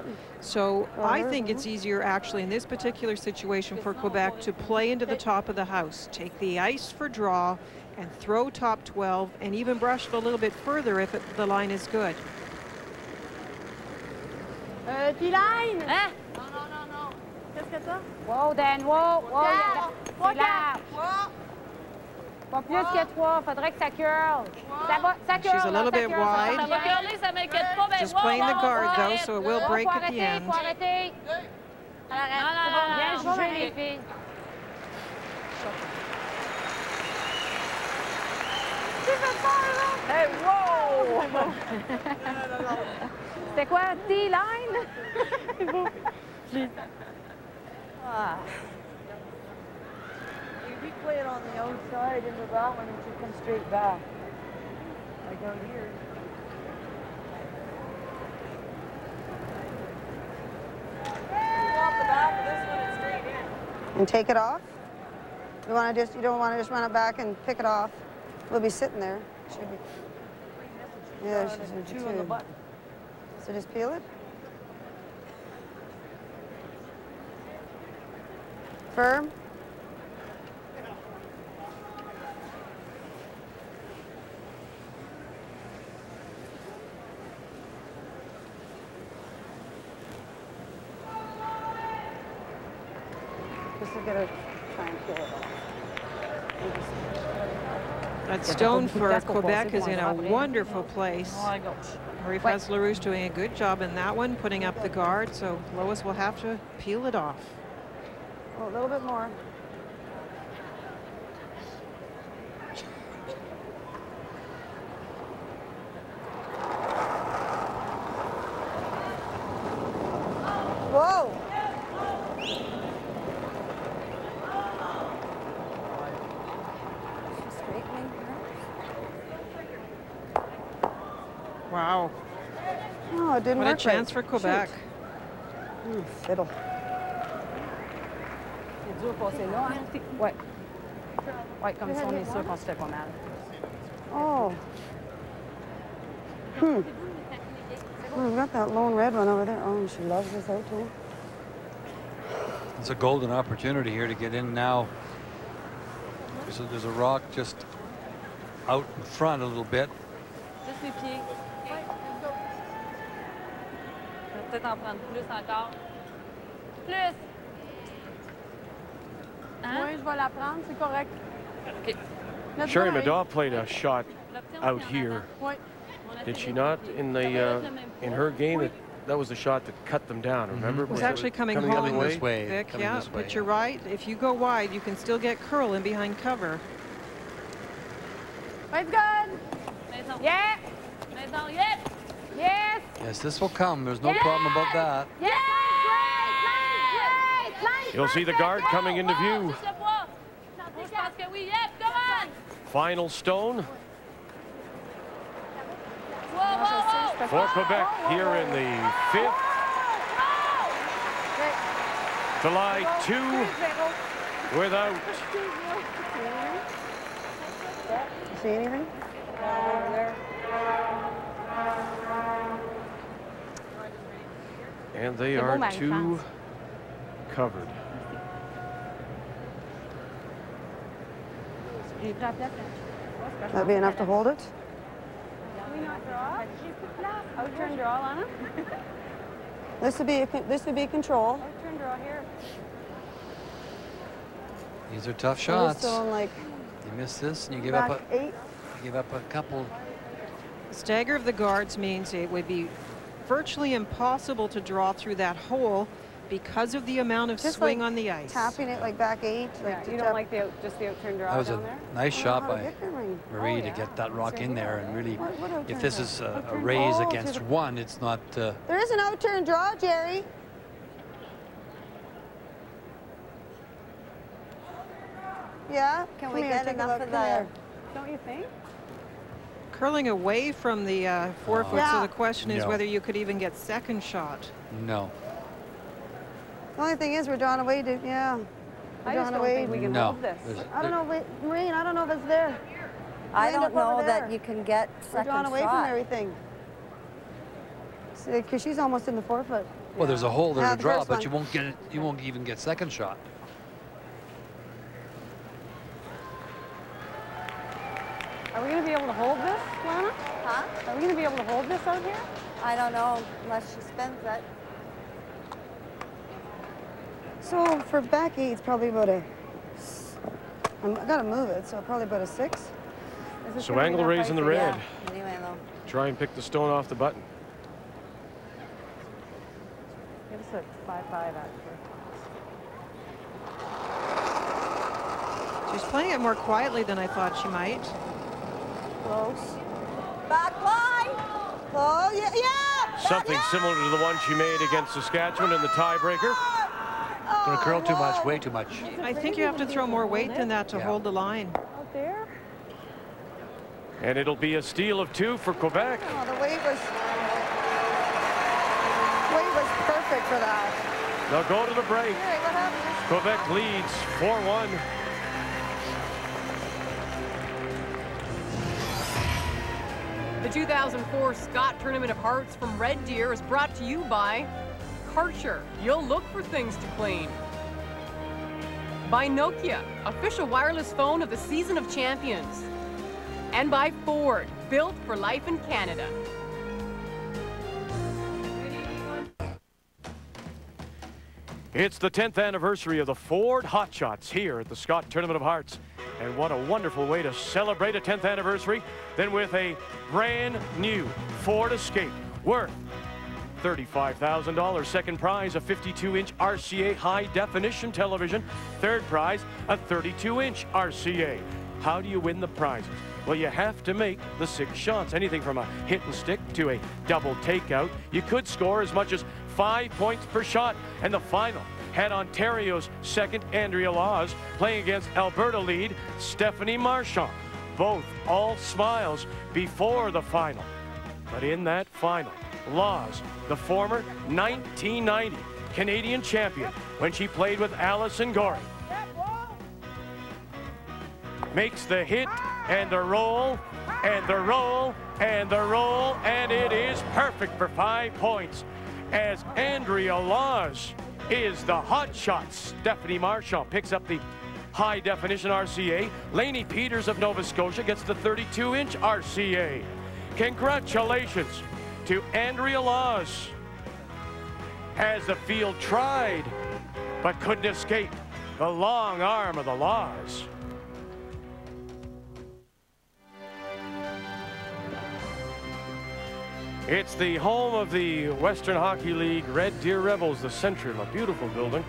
So I think it's easier actually in this particular situation for Quebec to play into the top of the house, take the ice for draw, and throw top 12, and even brush it a little bit further if the line is good. T-line! Hein? Non. Qu'est-ce que ça? Wow, Dan, wow! C'est large. Pas plus que 3, faudrait que ça curle. Ça curle. She's a little bit wide. Ça va curler, ça m'inquiète pas. Just playing the guard though, so it will break at the end. Faut arrêter. Bien joué, les filles. Hey, wow! C'était quoi? T-line? You play it on the outside into that one, it should come straight back. Like out here. Off the back of this one and straight in. And take it off? You don't want to just run it back and pick it off. We'll be sitting there. Should be. Yeah, she's two on the button. So just peel it. Firm. just to get her try and peel it off. That stone for Quebec is in a wonderful place. Marie-France Larouche doing a good job in that one, putting up the guard, so Lois will have to peel it off. Oh, a little bit more. Whoa! Wow. Oh, it didn't work. What a chance for Quebec. Fiddle. C'est dur de passer là, hein? Ouais. Ouais, comme ça, on est sûr qu'on se fait pas mal. Oh. Oh, we've got that lone red one over there. Oh, she loves this out too. It's a golden opportunity here to get in now. There's a rock just out in front a little bit. Juste les pieds. Peut-être en prendre plus encore. Plus! Hein? Oui, je vais la prendre, c'est correct. OK. Sherry Madaw played a shot out here. Did she not in the in her game? That was the shot that cut them down. Remember? It was actually coming home this way. Vic, yeah, but you're right. If you go wide, you can still get curl in behind cover. It's good. Yeah. Yes. Yes. Yes, this will come. There's no problem about that. Yes. Great. You'll see the guard coming into view. Final stone for Quebec here in the 5th. July 2 without. See anything? And they are 2 covered. That'd be enough to hold it? Outturn draw, Lana. This would be control. Outturn draw here. These are tough shots. Still in like you miss this and you give up a 8. you give up a couple. The stagger of the guards means it would be virtually impossible to draw through that hole because of the amount of swing on the ice. Tapping it like back 8. Yeah, you don't like just the outturn draw That was down a there? nice shot by Marie Oh, to get that rock in there, and really, what if this is a raise Oh, against 1, it's not. There is an outturn draw, Jerry. Yeah? Can we get enough of that? Don't you think? Curling away from the 4 foot, so the question is No. whether you could even get second shot. No. The only thing is we're drawn away to, yeah. I just don't think we can hold this. I don't know, Maureen, I don't know if it's there. I don't know that you can get We're drawn second away from shot. everything. Because she's almost in the 4 foot. Well, there's a hole there Yeah, to the draw, first but one. you won't get it. You won't even get second shot. Are we going to be able to hold this, Lana? Huh? Are we going to be able to hold this out here? I don't know, unless she spins it. So for back 8, it's probably about a, I gotta move it, so probably about a 6. So angle raise in the red. Yeah. Anyway, though. Try and pick the stone off the button. Give us a 5-5 actually. She's playing it more quietly than I thought she might. Close. Back line! Oh, yeah! Something similar to the one she made against Saskatchewan in the tiebreaker. Going to curl too much, way too much. I think you have to throw more weight than that to hold the line. Out there? And it'll be a steal of 2 for Quebec. Oh, the weight was perfect for that. They'll go to the break. Hey, what happened? Quebec leads 4-1. The 2004 Scott Tournament of Hearts from Red Deer is brought to you by Karcher. You'll look for things to clean. By Nokia, official wireless phone of the Season of Champions. And by Ford, built for life in Canada. It's the 10th anniversary of the Ford Hot Shots here at the Scott Tournament of Hearts. And what a wonderful way to celebrate a 10th anniversary than with a brand new Ford Escape worth $35,000. Second prize, a 52-inch RCA high-definition television. Third prize, a 32-inch RCA. How do you win the prizes? Well, you have to make the 6 shots. Anything from a hit and stick to a double takeout. You could score as much as 5 points per shot. And the final had Ontario's second, Andrea Laws, playing against Alberta lead Stephanie Marchand. Both all smiles before the final. But in that final, Laws, the former 1990 Canadian champion when she played with Allison Gorey, makes the hit and the roll and the roll and the roll, and it is perfect for 5 points as Andrea Laws is the hot shot. Stephanie Marchand picks up the high definition RCA. Lainey Peters of Nova Scotia gets the 32-inch RCA. Congratulations to Andrea Laws, as the field tried but couldn't escape the long arm of the Laws. It's the home of the Western Hockey League Red Deer Rebels, the Central, a beautiful building.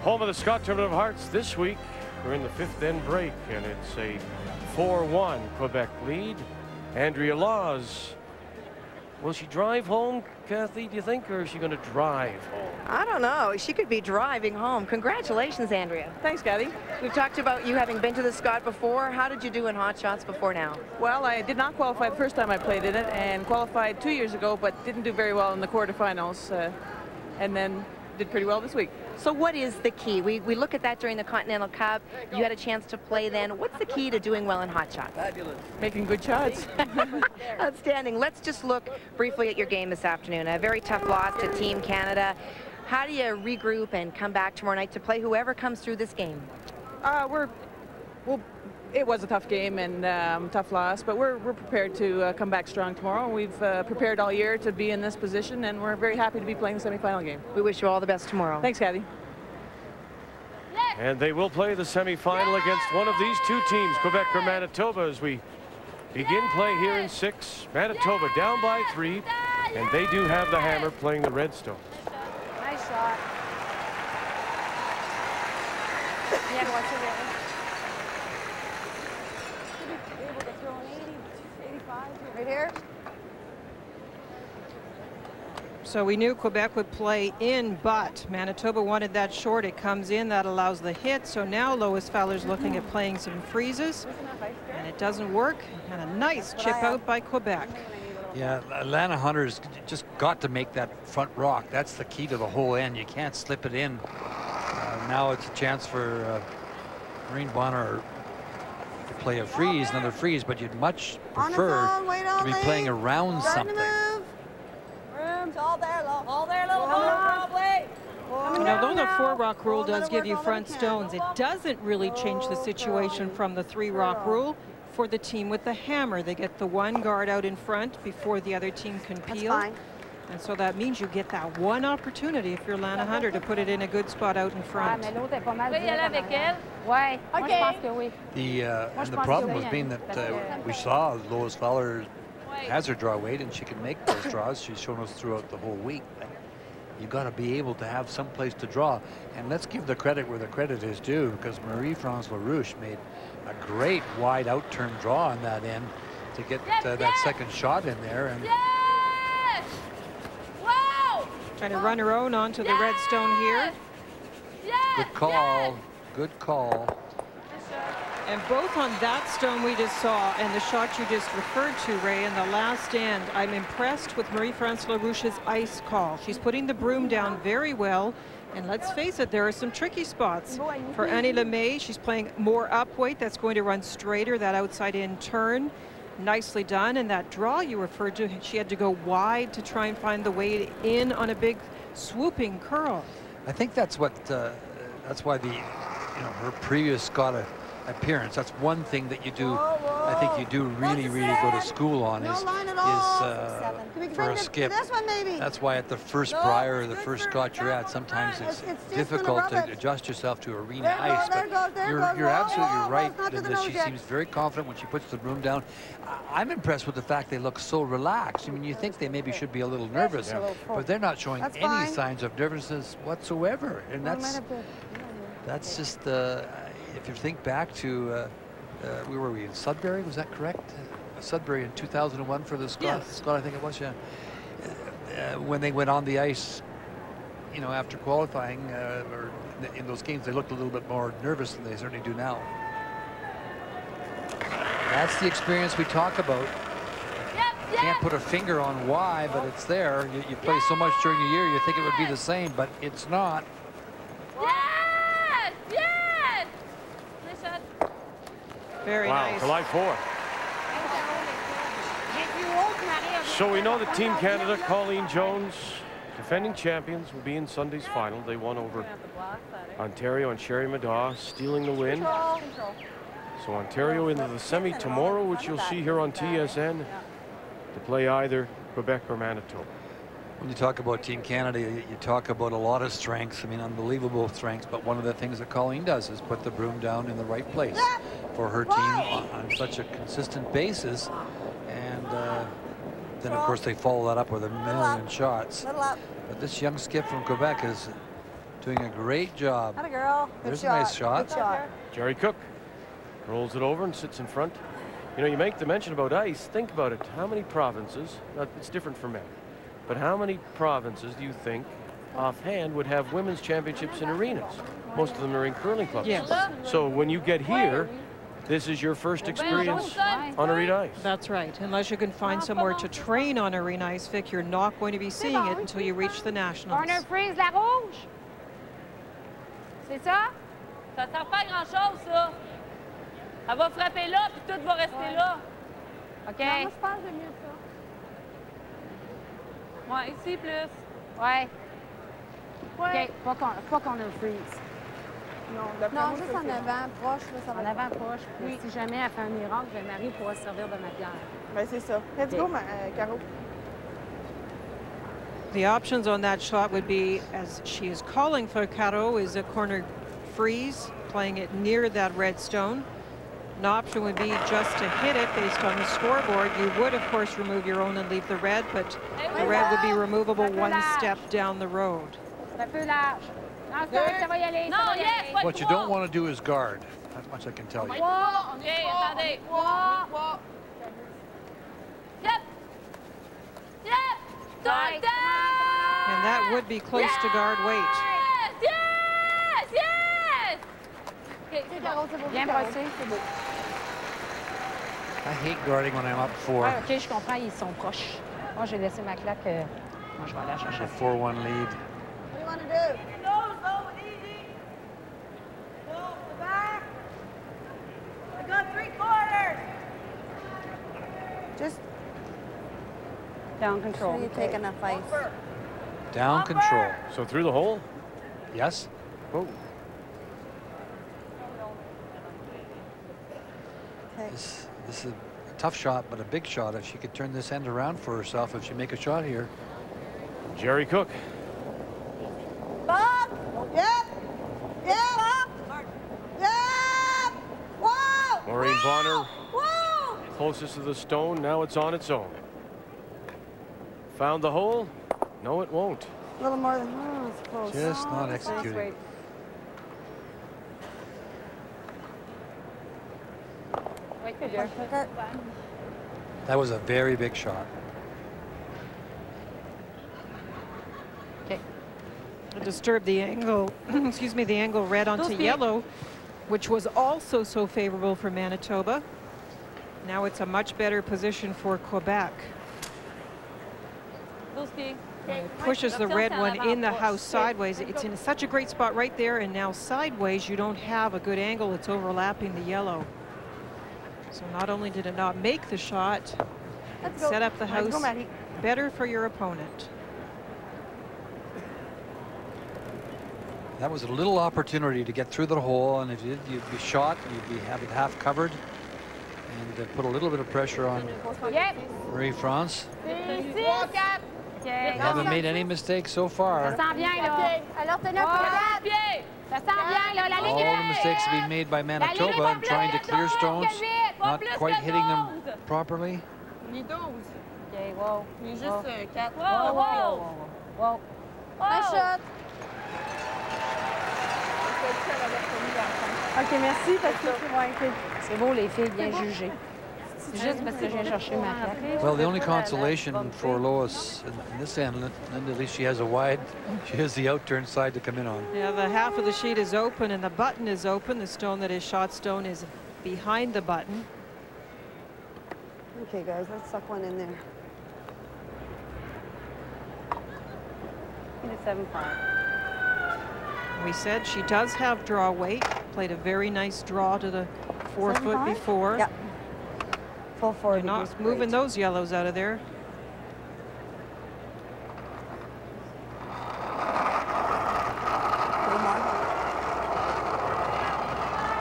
Home of the Scott Tournament of Hearts this week. We're in the 5th end break, and it's a 4-1 Quebec lead. Andrea Laws, will she drive home, Kathy, do you think, or is she going to drive home? I don't know. She could be driving home. Congratulations, Andrea. Thanks, Kathy. We've talked about you having been to the Scott before. How did you do in hot shots before now? Well, I did not qualify the first time I played in it, and qualified 2 years ago, but didn't do very well in the quarterfinals, and then did pretty well this week. So what is the key? We look at that during the Continental Cup. You had a chance to play then. What's the key to doing well in hot shots? Fabulous. Making good shots. Outstanding. Let's just look briefly at your game this afternoon. A very tough loss to Team Canada. How do you regroup and come back tomorrow night to play whoever comes through this game? It was a tough game and tough loss, but we're prepared to come back strong tomorrow. We've prepared all year to be in this position, and we're very happy to be playing the semifinal game. We wish you all the best tomorrow. Thanks, Kathy. And they will play the semifinal against one of these two teams, Quebec or Manitoba, as we begin play here in 6. Manitoba down by 3, and they do have the hammer playing the Redstone. Nice shot. Yeah, watch it. Right here. So we knew Quebec would play in, but Manitoba wanted that short. It comes in, that allows the hit. So now Lois Fowler's looking at playing some freezes, and it doesn't work. And a nice chip out by Quebec. Yeah, Atlanta Hunters just got to make that front rock. That's the key to the whole end. You can't slip it in. Now it's a chance for Marine Bonner to play a freeze, another freeze, but you'd much prefer to be playing around something. It's all there, little probably. Although the 4-rock rule does give you front stones, it doesn't really change the situation from the 3-rock rule. For the team with the hammer, they get the one guard out in front before the other team can peel. And so that means you get that one opportunity if you're Atlanta Hunter to put it in a good spot out in front. And the problem was being that we saw Lois Fowler has her draw weight and she can make those draws. She's shown us throughout the whole week. You got to be able to have some place to draw. And let's give the credit where the credit is due, because Marie-France Larouche made a great wide out turn draw on that end to get that second shot in there. And trying to run her own onto the Redstone here. Good call. Good call. And both on that stone we just saw and the shot you just referred to, Ray, in the last end, I'm impressed with Marie-France Larouche's ice call. She's putting the broom down very well. And let's face it, there are some tricky spots. For Annie Lemay, she's playing more up weight. That's going to run straighter, that outside in turn. Nicely done. And that draw you referred to, she had to go wide to try and find the way in on a big swooping curl. I think that's what that's why the her previous Scott appearance. That's one thing that you do. I think you do really go to school on is for a skip. That's why at the first Brier or the first Scott you're at, sometimes it's difficult to adjust yourself to arena ice. But you're absolutely right in that she seems very confident when she puts the broom down. I'm impressed with the fact they look so relaxed. I mean, you think they maybe should be a little nervous, but they're not showing any signs of nervousness whatsoever. And that's just if you think back to where were we, in Sudbury, was that correct? Sudbury in 2001 for the Scott, yes. Scott, I think it was, yeah. When they went on the ice, you know, after qualifying, or in those games, they looked a little bit more nervous than they certainly do now. That's the experience we talk about. Can't put a finger on why, but it's there. You play so much during the year, you think it would be the same, but it's not. Very nice. July 4th. So we know that Team Canada, Colleen Jones, defending champions, will be in Sunday's final. They won over Ontario and Sherry Madaw, stealing the win. So Ontario into the semi tomorrow, which you'll see here on TSN, to play either Quebec or Manitoba. When you talk about Team Canada, you talk about a lot of strengths. I mean, unbelievable strengths. But one of the things that Colleen does is put the broom down in the right place for her team on such a consistent basis. And then, of course, they follow that up with a million shots. But this young skip from Quebec is doing a great job. There's a nice shot. Jerry Cook rolls it over and sits in front. You know, you make the mention about ice. Think about it. How many provinces, it's different for men, but how many provinces do you think offhand would have women's championships in arenas? Most of them are in curling clubs. Yes. So when you get here, this is your first experience on arena ice. That's right. Unless you can find somewhere to train on arena ice, Vic, you're not going to be seeing it until you reach the Nationals. Corner freeze, Larouche. C'est ça? Ça sert pas à grand-chose, ça. Elle va frapper là, puis tout va rester là. OK. Non, moi, je pense que c'est mieux ça. Ouais, ici plus. Ouais. OK, pas qu'on a freeze. Non, juste en avant, proche. Là, ça va en avant, proche. Oui. Si jamais elle fait un miracle, Marie pourra se servir de ma bière. Ben, c'est ça. Let's go, Caro. The options on that shot would be, as she is calling for Caro, is a corner freeze, playing it near that red stone. An option would be just to hit it based on the scoreboard. You would, of course, remove your own and leave the red, but the red would be removable one step down the road. What you don't want to do is guard. That much I can tell you. Okay, attendez. Yep. Yep. And that would be close to guard weight. Yes! Yes! Bien brossé, c'est beau. I hate guarding when I'm up 4. Ouais, OK, je comprends, ils sont proches. Moi, j'ai laissé ma claque. Moi, je vais aller la chercher. A 4-1 lead. What do you want to do? No, easy. No, the back. I got 3/4. Just down control. so you take enough ice. Down control. So through the hole? Yes. Oh. This is a tough shot, but a big shot. If she could turn this end around for herself, if she make a shot here. Jerry Cook. Bob! Yep! Yep! Yep! Whoa! Maureen Bonner, Whoa! closest to the stone. Now it's on its own. Found the hole? No, it won't. A little more than, it's close. Just not executing. That was a very big shot. Okay. Disturbed the angle, excuse me, the angle red onto yellow, which was also so favorable for Manitoba. Now it's a much better position for Quebec. It pushes the red one in the house sideways. It's in such a great spot right there, and now sideways you don't have a good angle. It's overlapping the yellow. So not only did it not make the shot, it set up the house better for your opponent. That was a little opportunity to get through the hole, and if you did, you'd be shot, you'd have it half covered, and put a little bit of pressure on Marie-France. They haven't made any mistakes so far. Ça sent bien, là. Alors, tenez un peu. Ça sent bien, là. La ligne All the mistakes have been made by Manitoba in trying to clear stones, not quite hitting them properly. Les 12. OK, wow. Il est juste 4. Wow. Un shot. OK, merci, Patrick. C'est beau, les filles, bien jugées. C'est juste parce que je viens chercher ma carte. Well, the only consolation for Lois in this end, Linda, at least she has the outturn side to come in on. Yeah, the half of the sheet is open and the button is open. The stone that is shot stone is behind the button. Okay, guys, let's suck one in there. 7-5. We said she does have draw weight. Played a very nice draw to the 4-foot before. Yep. Full forward. You're not moving those yellows out of there.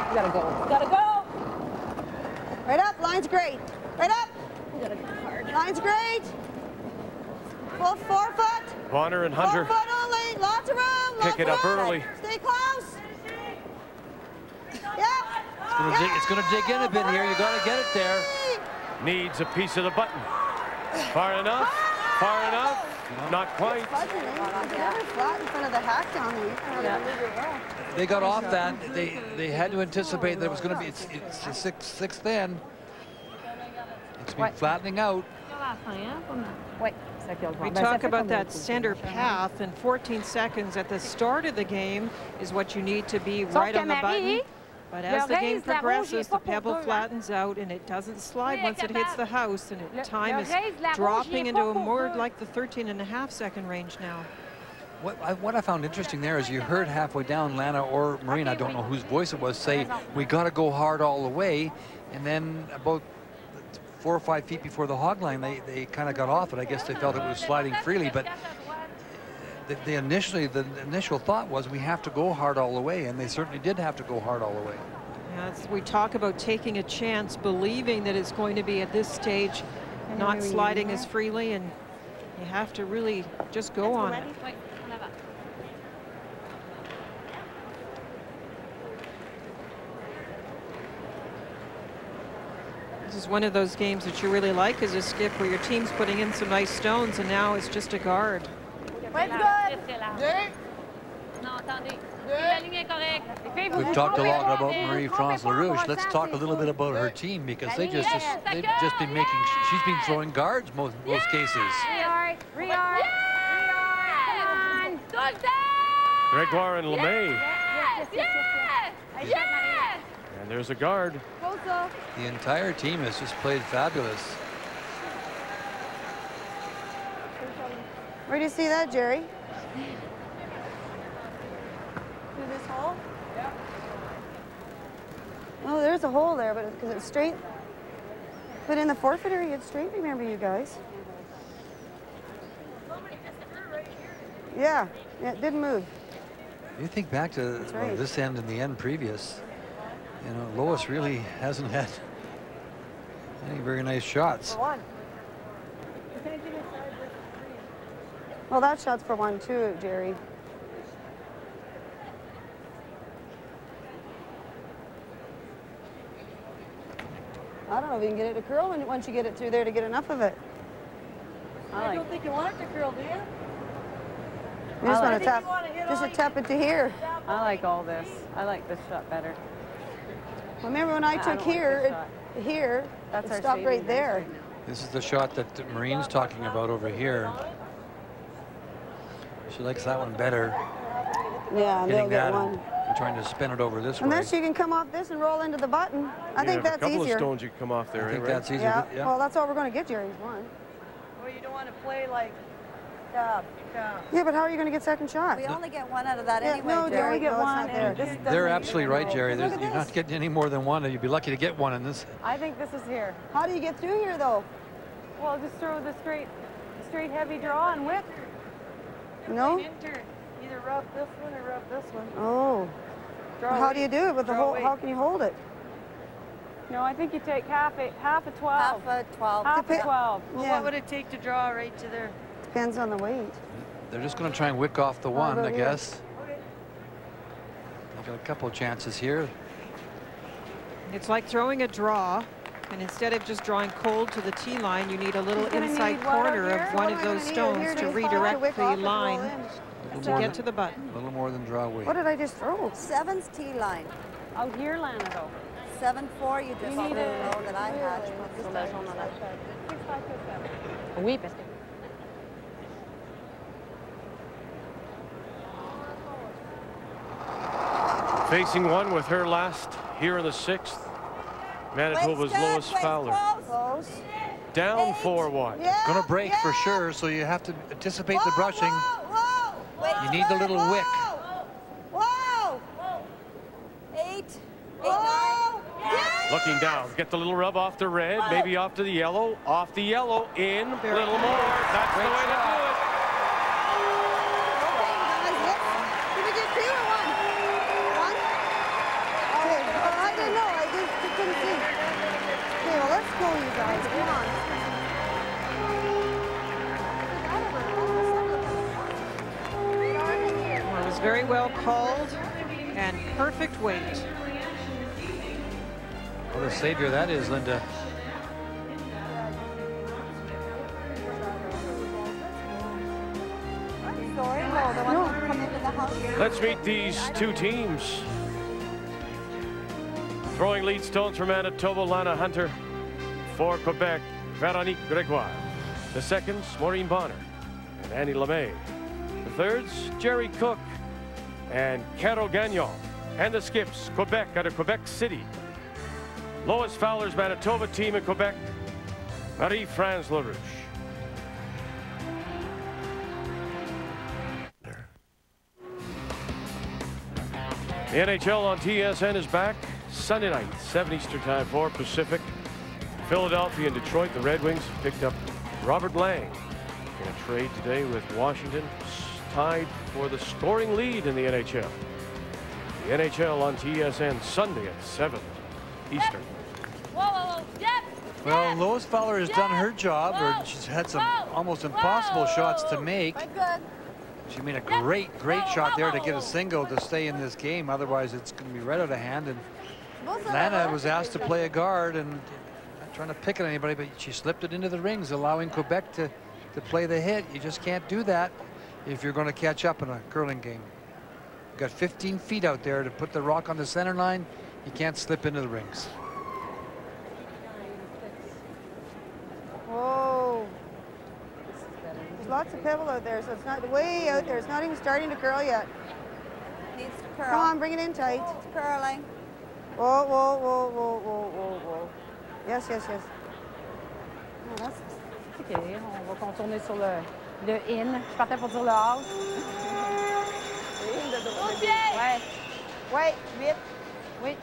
You gotta go. You gotta go. Right up. Line's great. Right up. Line's great. Full 4-foot. Bonner and Hunter. 4-foot only. Lots of room. Pick it up early. Stay close. It's going to dig in a bit here. You got to get it there. Needs a piece of the button. Far enough. Far enough. Not quite. Flat in front of the hack down there. They got off that. They had to anticipate that it was going to be. It's the sixth end. It's been flattening out. We talk about that center path, and 14 seconds at the start of the game is what you need to be right on the button. But as the game progresses, the pebble flattens out and it doesn't slide once it hits the house, and time is dropping into a more like the 13.5-second range now. What I found interesting there is you heard halfway down Lana or Marine, I don't know whose voice it was, say, we got to go hard all the way. And then about 4 or 5 feet before the hog line, they kind of got off it. I guess they felt it was sliding freely, but the initial thought was we have to go hard all the way, and they certainly did have to go hard all the way. Yeah, we talk about taking a chance, believing that it's going to be at this stage not sliding as freely, and you have to really just go on it. This is one of those games that you really like as a skip, where your team's putting in some nice stones and now it's just a guard. We've talked a lot about Marie-France Larouche. Let's talk a little bit about her team, because they've just been making. She's been throwing guards most cases. Gregoire and LeMay. And there's a guard. The entire team has just played fabulous. Where do you see that, Jerry? Through this hole? Yeah. Oh, there's a hole there, but because it's straight. But in the forfeiter, it's straight, remember, you guys. Yeah, it didn't move. You think back to this end and the end previous. You know, Lois really hasn't had any very nice shots. Well, that shot's for 1 too, Jerry. I don't know if you can get it to curl once you get it through there to get enough of it. I don't think you want it to curl, do you? You just want to tap, tap it to here. I like all this. I like this shot better. Remember when I took here, it stopped right there. This is the shot that Marine's talking about over here. She likes that one better. Yeah, they'll get one. And trying to spin it over this way. Unless you can come off this and roll into the button. I think that's easier. A couple of stones you can come off there. I think that's easier. Yeah. Well, that's all we're going to get, Jerry's one. Well, you don't want to play like tap. Yeah, but how are you going to get second shot? We only get one out of that anyway, no, Jerry. you only get one. They're absolutely right, Jerry. You're not getting any more than one. You'd be lucky to get one in this. I think this is here. How do you get through here, though? Well, just throw the straight heavy draw and whip. No? Either rub this one or rub this one. Oh. How do you do it with the whole? How can you hold it? No, I think you take half a 12. Half a 12. Half a 12. Well, what would it take to draw right to there? Depends on the weight. They're just going to try and wick off the one, I here. guess. They've got a couple of chances here. It's like throwing a draw, and instead of just drawing cold to the tee line, you need a little inside corner of one of those stones to redirect the line to get to the button. A little more than draw weight. What did I just throw? 7's tee line. Out here, Lana, though. 7-4, you just threw that I had. Oui, parce que... Facing one with her last here in the 6th. Manitoba's Lois Fowler. Down 4-1. It's going to break for sure, so you have to anticipate the brushing. You need the little wick. Whoa! 8, 9. Looking down, get the little rub off the red, maybe off to the yellow, off the yellow, in, a little more. That's the way to do it. Did we get 2 or 1? 1? Okay, well, I didn't know. I just couldn't see. Okay, well, let's go, you guys. Come on. Well, it was very well called and perfect weight. What a savior that is, Linda. Let's meet these two teams. Throwing lead stones for Manitoba, Lana Hunter. For Quebec, Véronique Grégoire. The seconds, Maureen Bonner and Annie Lemay. The thirds, Jerry Cook and Caro Gagnon. And the skips, Quebec out of Quebec City. Lois Fowler's Manitoba team in Quebec, Marie-France Larouche. The NHL on TSN is back Sunday night, 7 Eastern time, 4 Pacific. Philadelphia and Detroit, the Red Wings picked up Robert Lang in a trade today with Washington, tied for the scoring lead in the NHL. The NHL on TSN Sunday at 7 Eastern. Well, Lois Fowler has done her job, or she's had some almost impossible shots to make. She made a great shot there to get a single to stay in this game. Otherwise, it's going to be right out of hand. And Lana was asked to play a guard, and not trying to pick at anybody, but she slipped it into the rings, allowing Quebec to play the hit. You just can't do that if you're going to catch up in a curling game. You've got 15 feet out there to put the rock on the center line. You can't slip into the rings. Whoa. There's lots of pebble out there, so it's not way out there. It's not even starting to curl yet. Needs to curl. Come on, bring it in tight. It's curling. Whoa, whoa, whoa, whoa, whoa, whoa, whoa. Yes, yes, yes. OK, on va contourner sur le in. Je partais pour dire le out. Ouais. Wait, vite. Oui.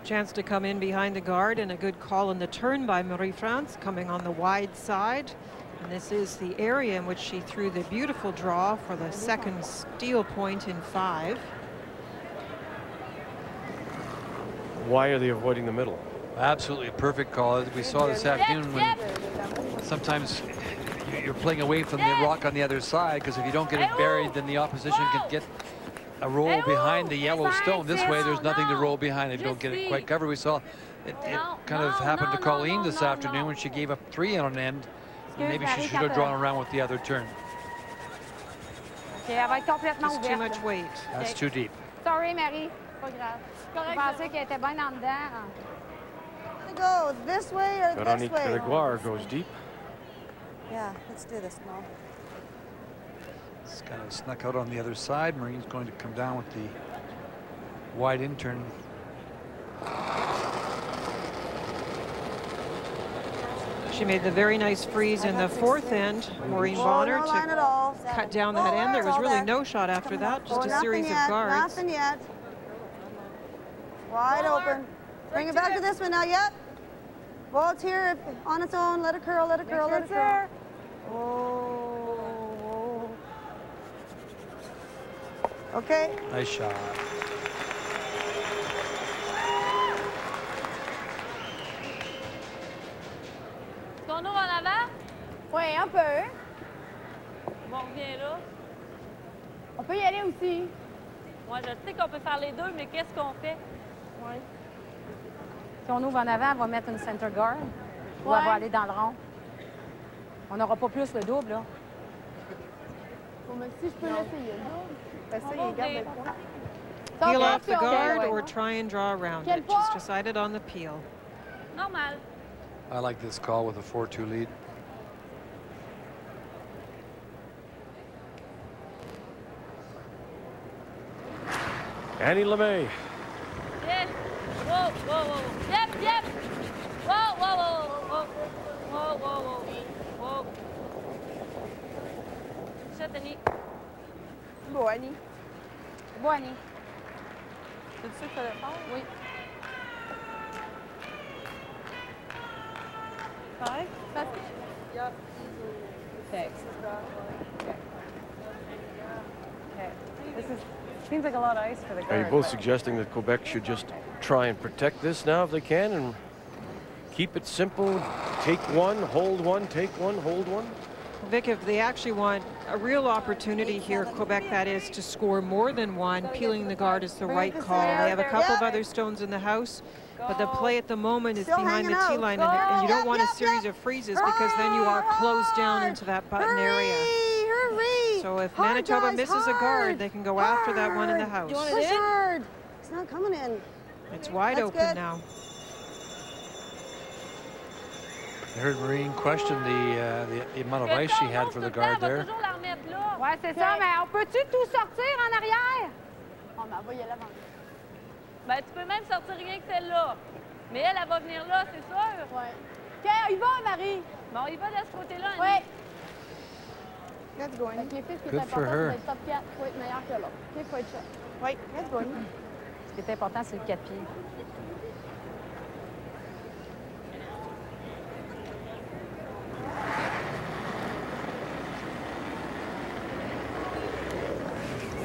Chance to come in behind the guard, and a good call in the turn by Marie-France, coming on the wide side. And this is the area in which she threw the beautiful draw for the second steal point in 5. Why are they avoiding the middle? Absolutely a perfect call. We saw this afternoon when sometimes you're playing away from the rock on the other side, because if you don't get it buried, then the opposition can get a roll behind the yellow stone. This way, there's nothing to roll behind if you don't get it quite covered. We saw it kind of happened to Colleen this afternoon when she gave up 3 on an end. Maybe she should have drawn around with the other turn. Just too much weight. That's too deep. Sorry, Marie. Pas grave. Je pensais qu'elle était bien en dedans. Go this way or Véronique this way? Grégoire goes deep. Yeah, let's do this now. It's kind of snuck out on the other side. Marine's going to come down with the wide intern. She made the very nice freeze in the 4th end. Maureen Bonner to cut down that end. There was really no shot after that, just a series of guards. Nothing yet. Wide open. Bring it back to this one now. Yep. Well, it's here on its own. Let it curl. Let it curl. Let it curl. Oh. Okay. Nice shot. Est-ce qu'on ouvre en avant? Oui, un peu. Bon, on revient là. On peut y aller aussi. Moi, je sais qu'on peut faire les deux, mais qu'est-ce qu'on fait? Oui. Si on ouvre en avant, on va mettre une center guard. Ou elle va aller dans le rond. On n'aura pas plus le double, là. Bon, mais si je peux l'essayer, le double. On va ouvrir. Peel Ça, off the on guard va. or try and draw around Quel it. She's poids? decided on the peel. Normal. I like this call with a 4-2 lead. Annie LeMay. Yes. Whoa, whoa, whoa. Yep, yep. Whoa, whoa, whoa, whoa, whoa, whoa, whoa. Shut, Annie. Bon, Annie. Bon, Annie. C'est ça qu'il fallait faire? Oui. Five? Yep. Okay. Okay. This seems like a lot of ice for the Are guard. you both suggesting that Quebec should just try and protect this now if they can and keep it simple? Take one, hold one, take one, hold one? Vic, if they actually want a real opportunity here, Quebec that is, to score more than one, peeling the guard is the right call. They have a couple of other stones in the house, but the play at the moment is behind the tee line, and you don't want a series of freezes because then you are closed down into that button area. Hurry! So if Manitoba misses a guard, they can go after that one in the house. Push hard. It's not coming in. It's wide That's open good. now. I heard Marine question the amount of ice she had for the guard there. Ouais, c'est ça, mais on peut-tu tout sortir en arrière? On m'en va y aller avant. Ben, tu peux même sortir rien que celle-là. Mais elle, elle va venir là, c'est sûr? Oui. OK, il va, Marie. Bon, il va de ce côté-là, Annie. Oui. Let's go, Annie. Fait que les filles, ce qui Good est for important, her. c'est d'être top 4. Il faut être meilleur que l'autre. OK, il faut être shot. Oui, let's go, Annie. Ce qui est important, c'est le 4 pieds.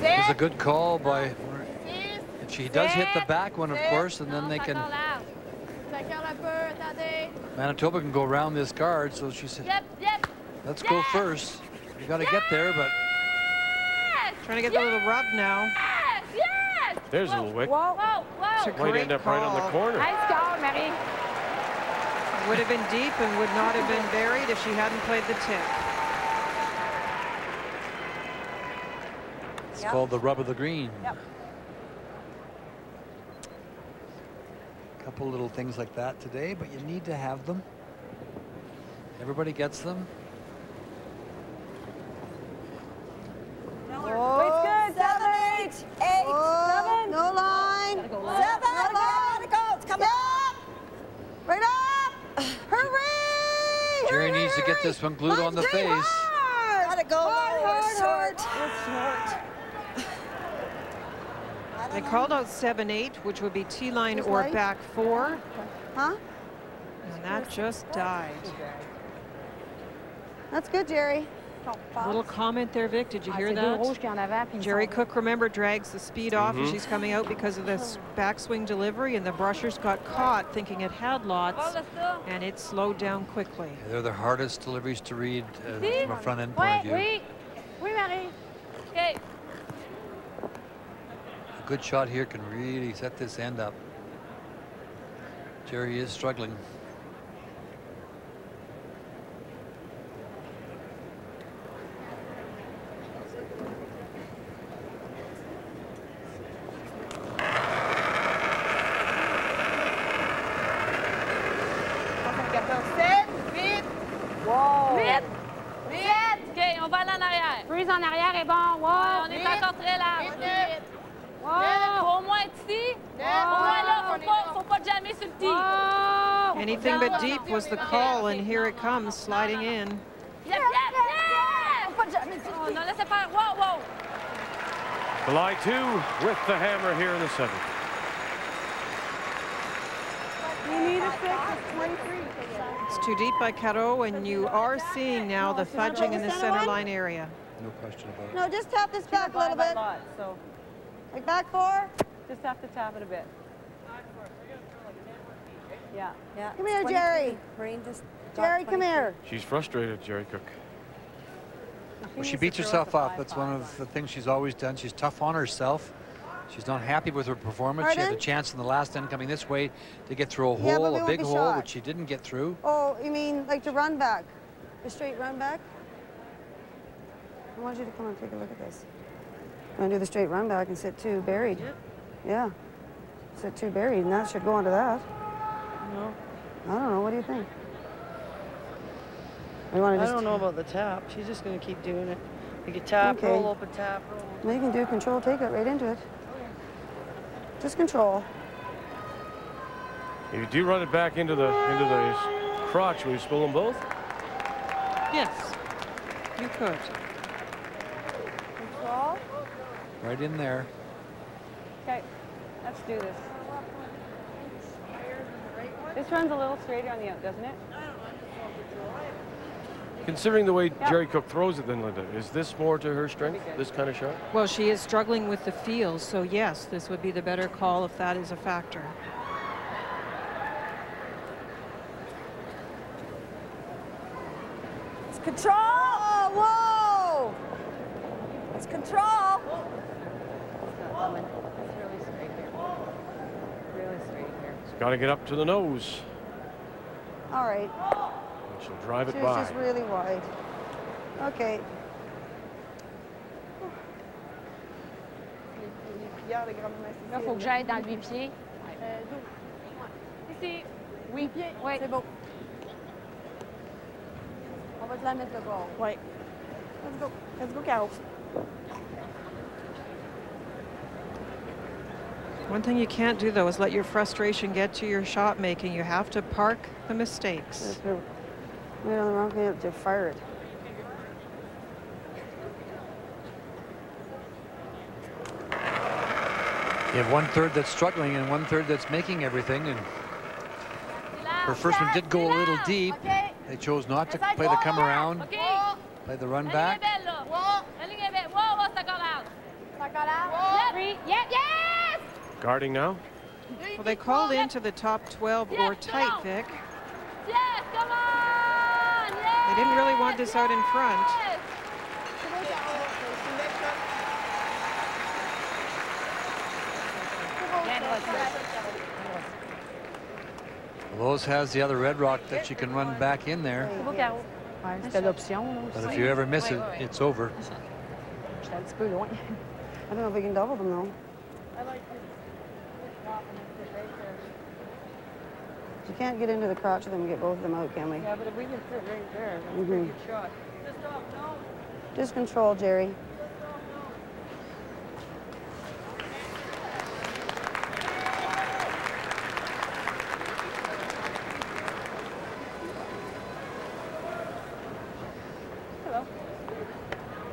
It's a good call by. If she does hit the back one, of course, and then they can. Ça curle un peu, attendez. Manitoba can go around this guard, so she said, Yep, yep. let's go first. You got to get there, but. Trying to get the little rub now. Yes, yes. There's a little wick. Whoa, Whoa, whoa. It's a Might great end up right on the call. corner. Nice call, Marie. Would have been deep and would not have been buried if she hadn't played the tip. It's called the rub of the green. Yep. Couple little things like that today, but you need to have them. Everybody gets them. Oh, It's good. 7, 8, 8, 7. No line. 7. Gotta go. It's coming up. Right up. Hurry. Jerry needs to get this one glued on the face. Gotta go. Hard. They called out 7-8, which would be T-line or back 4. Huh? And that just died. That's good, Jerry. Little comment there, Vic. Did you hear C'est deux that? rouges qui en avant, puis ils Jerry sont- Cook, remember, drags the speed off as she's coming out because of this backswing delivery, and the brushers got caught thinking it had lots, and it slowed down quickly. They're the hardest deliveries to read See? from a front end point of view. Oui. Oui, Marie. Okay. A good shot here can really set this end up. Jerry is struggling. OK, on va aller en arrière. Freeze en arrière est bon. Wow. On est encore très large. Wow. Faut au moins être ici. Au moins là, faut pas jammer sur le tee. Wow. Anything but deep was the call, and here it comes, sliding in. Yep, yep, yep. Pas de jamais. Oh, non, laissez faire. Wow, wow. July 2 with the hammer here in the 7th. You need a 6. It's 23. It's too deep by Caro, and you are seeing now the fudging in the center line area. No question about it. No, just tap this back a little bit. So Like back 4. Just have to tap it a bit. Yeah. Yeah. Come here, Jerry. Jerry, come here. She's frustrated, Jerry Cook. Well, she beats herself up. That's one of the things she's always done. She's tough on herself. She's not happy with her performance. She had a chance in the last end coming this way to get through a hole, a big hole, which she didn't get through. Oh, you mean like to run back? A straight run back? I want you to come and take a look at this. I'm going to do the straight run back and sit 2 buried. Yeah. Sit 2 buried, and that should go onto that. No. I don't know. What do you think? You want to I just don't know about the tap. She's just going to keep doing it. You can tap, roll, open, tap, roll. Well, you can do control, take it right into it. Just control. If you do run it back into the crotch, will you spill them both? Yes, you could. Control. Right in there. Okay, let's do this. This runs a little straighter on the out, doesn't it? Considering the way Jerry Cook throws it then, Linda, is this more to her strength, this kind of shot? Well, she is struggling with the feels, so yes, this would be the better call if that is a factor. It's control! Whoa! It's control! It's really straight here. Really straight here. It's got to get up to the nose. All right. She'll drive it She's by. just really wide. Okay. Là, il faut que j'aille dans le 8 pieds. Ici. 8 pieds. Oui. C'est beau. On va te la mettre de bord. Oui. Let's go. Let's go, Caro. One thing you can't do, though, is let your frustration get to your shot making. You have to park the mistakes. Right on the wrong thing to fire it. You have 1/3 that's struggling and 1/3 that's making everything. And her first one did go a little deep. They chose not to play the come around, play the run back. Yes! Guarding now. Well, they called into the top 12 or tight, Vic. Yes, come on! Yes! They didn't really want this out in front. Lowe's has the other red rock that she can run back in there. C'était l'option. But if you ever miss it, it's over. J'étais un petit peu loin. I don't know if we can double them, though. You can't get into the crotch of them and get both of them out, can we? Yeah, but if we can sit right there, that's a Mm-hmm. good shot. Just control, Jerry. Hello.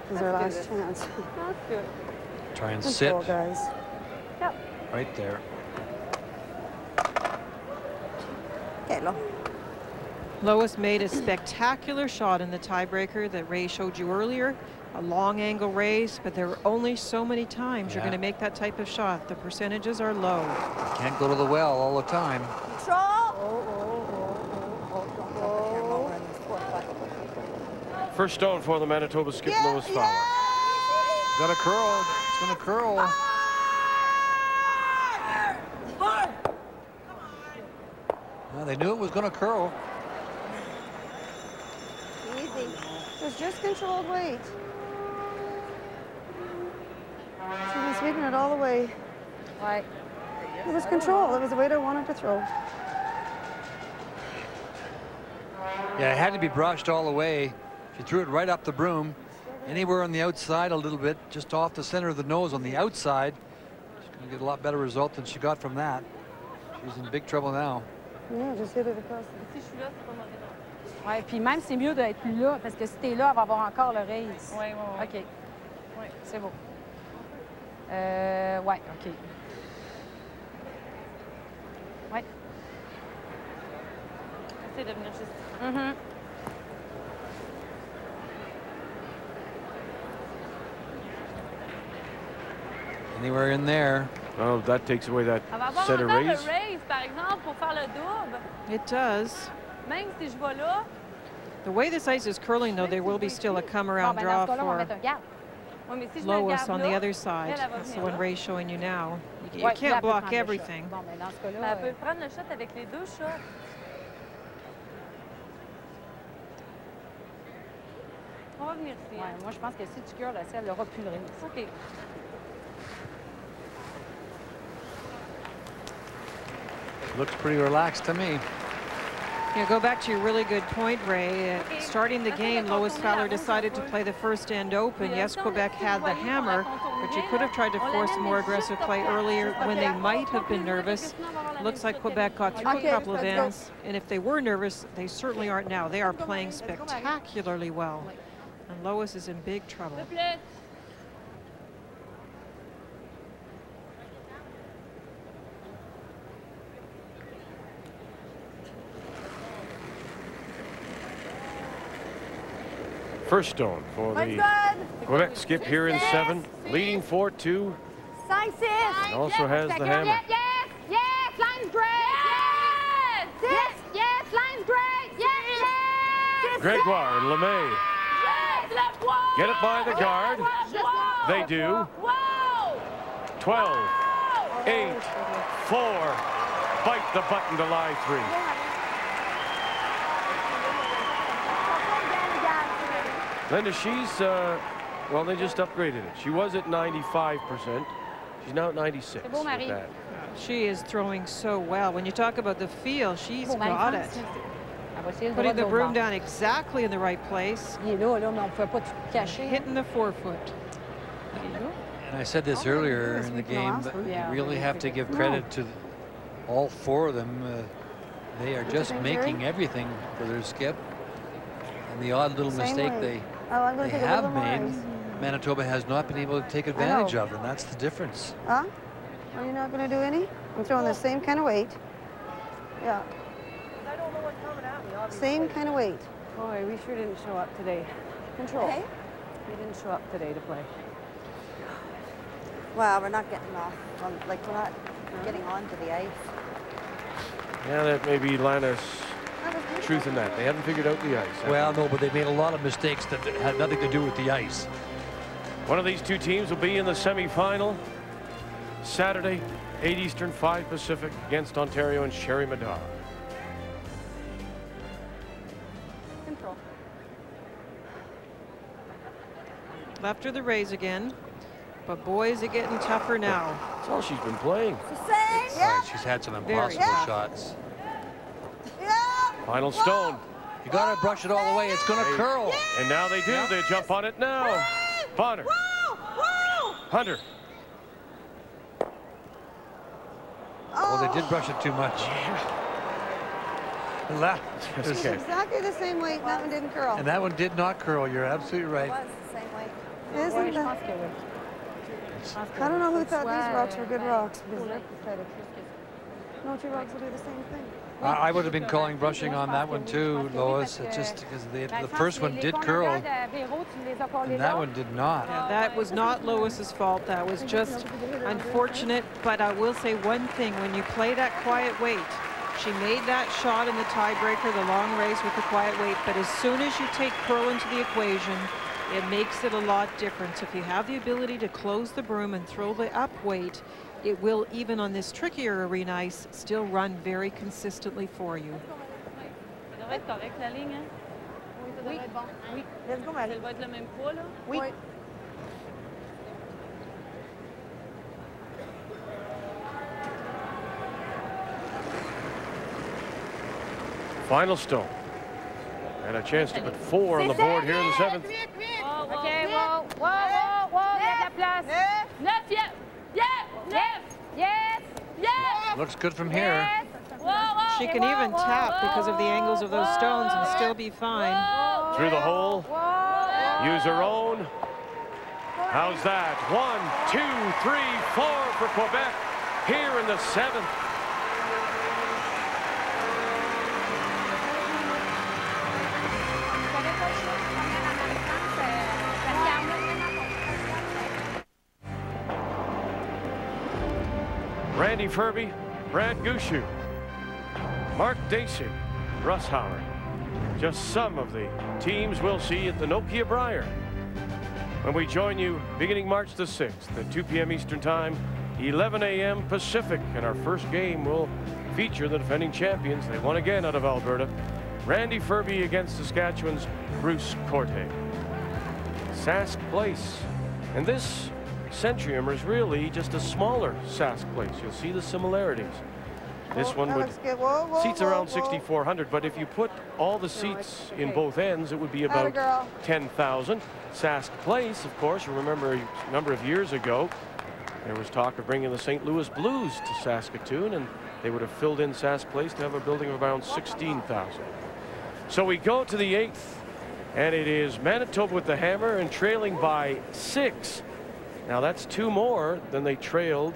This is our last chance. Let's do it. Try and Control, sit guys. Yep. right there. Okay, low. Lois made a spectacular shot in the tiebreaker that Ray showed you earlier. A long angle raise, but there are only so many times you're Yeah. going to make that type of shot. The percentages are low. You can't go to the well all the time. Control! First stone for the Manitoba skip, Lois Fowler. Got a curl. It's going to curl. Well, they knew it was going to curl. Easy. It was just controlled weight. She's been sweeping it all the way. Ouais. It was control. It was the weight I wanted to throw. Yeah, it had to be brushed all the way. She threw it right up the broom. Anywhere on the outside a little bit, just off the center of the nose on the outside. She's going to get a lot better result than she got from that. She's in big trouble now. Yeah, just hit it across. Ouais, puis même c'est mieux d'être là parce que si t'es là, elle va avoir encore le raise. Oui, oui, oui. OK. Oui, c'est beau. Ouais, OK. Ouais. Essaye de venir juste. Mm-hmm. Anywhere in there. Oh, that takes away that Elle va avoir center encore raise. le raise, par exemple, pour faire le double. It does. Même si je vais là. The way this ice is curling, though, there will be still a come-around draw for Lois on the other side. That's the one Ray's showing you now. You can't block everything. Elle peut prendre le shot avec les deux shots. On va venir ici. Ouais, moi, je pense que si tu curles, elle n'aura plus le raise. OK. Looks pretty relaxed to me. Yeah, go back to your really good point, Ray. Starting the game, Lois Fowler decided to play the first end open. Yes, Quebec had the hammer, but you could have tried to force a more aggressive play earlier when they might have been nervous. Looks like Quebec got through a couple of ends, and if they were nervous, they certainly aren't now. They are playing spectacularly well, and Lois is in big trouble. First stone for the Quebec skip here in 7, leading 4-2. And also has the hammer. Yes, yes, line's great. Yes, yes, yes, line's great. Yes, yes. Gregoire and LeMay get it by the guard. They do. 12, 8, 4. Bite the button to lie 3. Linda, she's, well, they just upgraded it. She was at 95%. She's now at 96. With that. She is throwing so well. When you talk about the feel, she's got it. Putting the broom down exactly in the right place. Hitting the forefoot. And I said this earlier in the game, but you really have to give credit to all 4 of them. They are just making everything for their skip. And the odd little mistake they have made, Manitoba has not been able to take advantage of, and that's the difference. Huh? Are you not going to do any? I'm throwing the same kind of weight. Yeah. Same kind of weight. Boy, we sure didn't show up today. Control. Okay. We didn't show up today to play. Well, we're not getting off, like we're not getting onto the ice. Yeah, that may be Lana's truth in that. They haven't figured out the ice. Well, no, but they made a lot of mistakes that had nothing to do with the ice. One of these two teams will be in the semifinal Saturday, 8 Eastern, 5 Pacific, against Ontario and Sherry Madar. Control. Left her the raise again, but boy, is it getting tougher now. That's all she's been playing. Right, she's had some impossible shots. Final stone. You got to brush it all the way. It's going to curl. And now they do. They jump on it now. Bonner. Hunter. Oh, they did brush it too much. It's exactly the same weight, and that one didn't curl. And that one did not curl. You're absolutely right. It was the same weight. Isn't that? I don't know who thought these rocks were good rocks. No, 2 rocks will do the same thing. I would have been calling brushing on that one too, Lois, just because the first one did curl, and that one did not. Yeah, that was not Lois's fault. That was just unfortunate. But I will say one thing: when you play that quiet weight, she made that shot in the tiebreaker, the long race with the quiet weight. But as soon as you take curl into the equation, it makes it a lot different. If you have the ability to close the broom and throw the up weight, it will, even on this trickier arena ice, still run very consistently for you. Ça devrait être correct, la ligne, hein? Oui, ça devrait être bon. Oui. Let's go, Marie. Ça va être le même poids, là? Oui. Final stone. And a chance to put 4 on the board here in the 7th. OK, whoa, whoa, whoa, whoa, il y a de la place. 9, yeah, yeah, yes, yes, yes. Looks good from here. She can even tap because of the angles of those stones and still be fine. Through the hole. Use her own. How's that? 1, 2, 3, 4 for Quebec here in the 7th. Randy Ferbey, Brad Gushue, Mark Dacey, Russ Howard. Just some of the teams we'll see at the Nokia Brier when we join you beginning March the 6th at 2 p.m. Eastern Time, 11 a.m. Pacific. And our first game will feature the defending champions. They won again out of Alberta. Randy Ferbey against Saskatchewan's Bruce Corte. Sask Place. And this Centrium is really just a smaller Sask Place. You'll see the similarities. This one would seats around 6,400, but if you put all the seats in both ends, it would be about 10,000. Sask Place, of course, you remember a number of years ago, there was talk of bringing the St. Louis Blues to Saskatoon, and they would have filled in Sask Place to have a building of around 16,000. So we go to the 8th, and it is Manitoba with the hammer and trailing by 6. Now that's 2 more than they trailed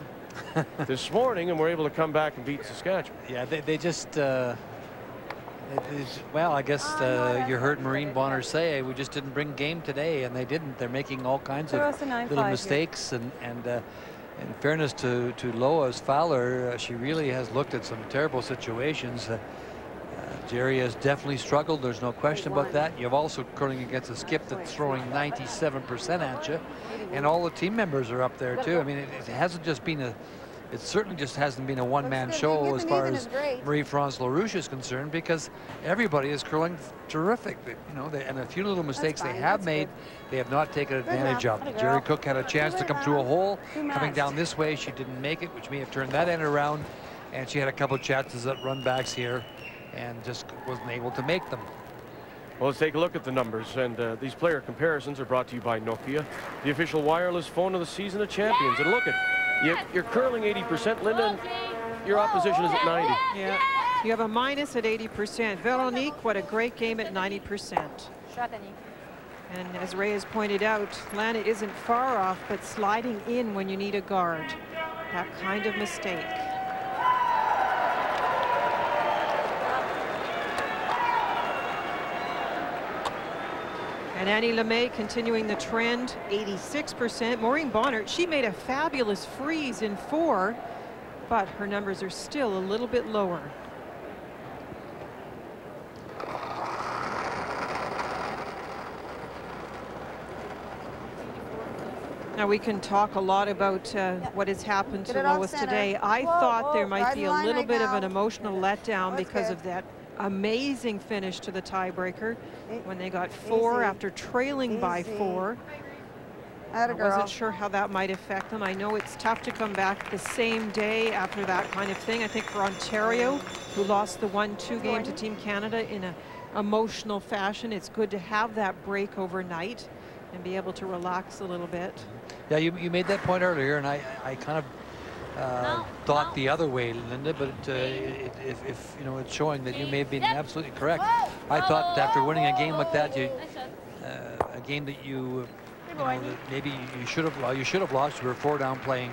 this morning, and were able to come back and beat Saskatchewan. Yeah, they just, well, I guess you heard Maureen Bonner say, we just didn't bring game today, and they didn't. They're making all kinds of little mistakes, and in fairness to Lois Fowler, she really has looked at some terrible situations. Jerry has definitely struggled. There's no question about that. You've also curling against a skip that's throwing 97% at you, and all the team members are up there too. I mean, it hasn't just been a, it certainly just hasn't been a one-man show as far as Marie-France Larouche is concerned, because everybody is curling terrific. You know, and a few little mistakes they have made, they have not taken advantage of. Jerry Cook had a chance to come through a hole coming down this way. She didn't make it, which may have turned that end around, and she had a couple of chances at run backs here and just wasn't able to make them. Well, let's take a look at the numbers, and these player comparisons are brought to you by Nokia, the official wireless phone of the season of champions. And look at, you're curling 80%, Linda, and your opposition is at 90. Yeah, you have a minus at 80%. Veronique, what a great game at 90%. And as Ray has pointed out, Lana isn't far off, but sliding in when you need a guard. That kind of mistake. And Annie LeMay continuing the trend, 86%. Maureen Bonner, she made a fabulous freeze in 4, but her numbers are still a little bit lower. Now we can talk a lot about what has happened to Lois today. I thought there might be a little bit of an emotional letdown because of that amazing finish to the tiebreaker when they got 4 after trailing by 4. I wasn't sure how that might affect them. I know it's tough to come back the same day after that kind of thing. I think for Ontario, who lost the 1-2 game to Team Canada in an emotional fashion, it's good to have that break overnight and be able to relax a little bit. Yeah, you made that point earlier, and I kind of thought the other way, Linda, but if you know, it's showing that you may have been absolutely correct. I thought after winning a game like that, a game that you know, that maybe you should have lost. You were 4 down playing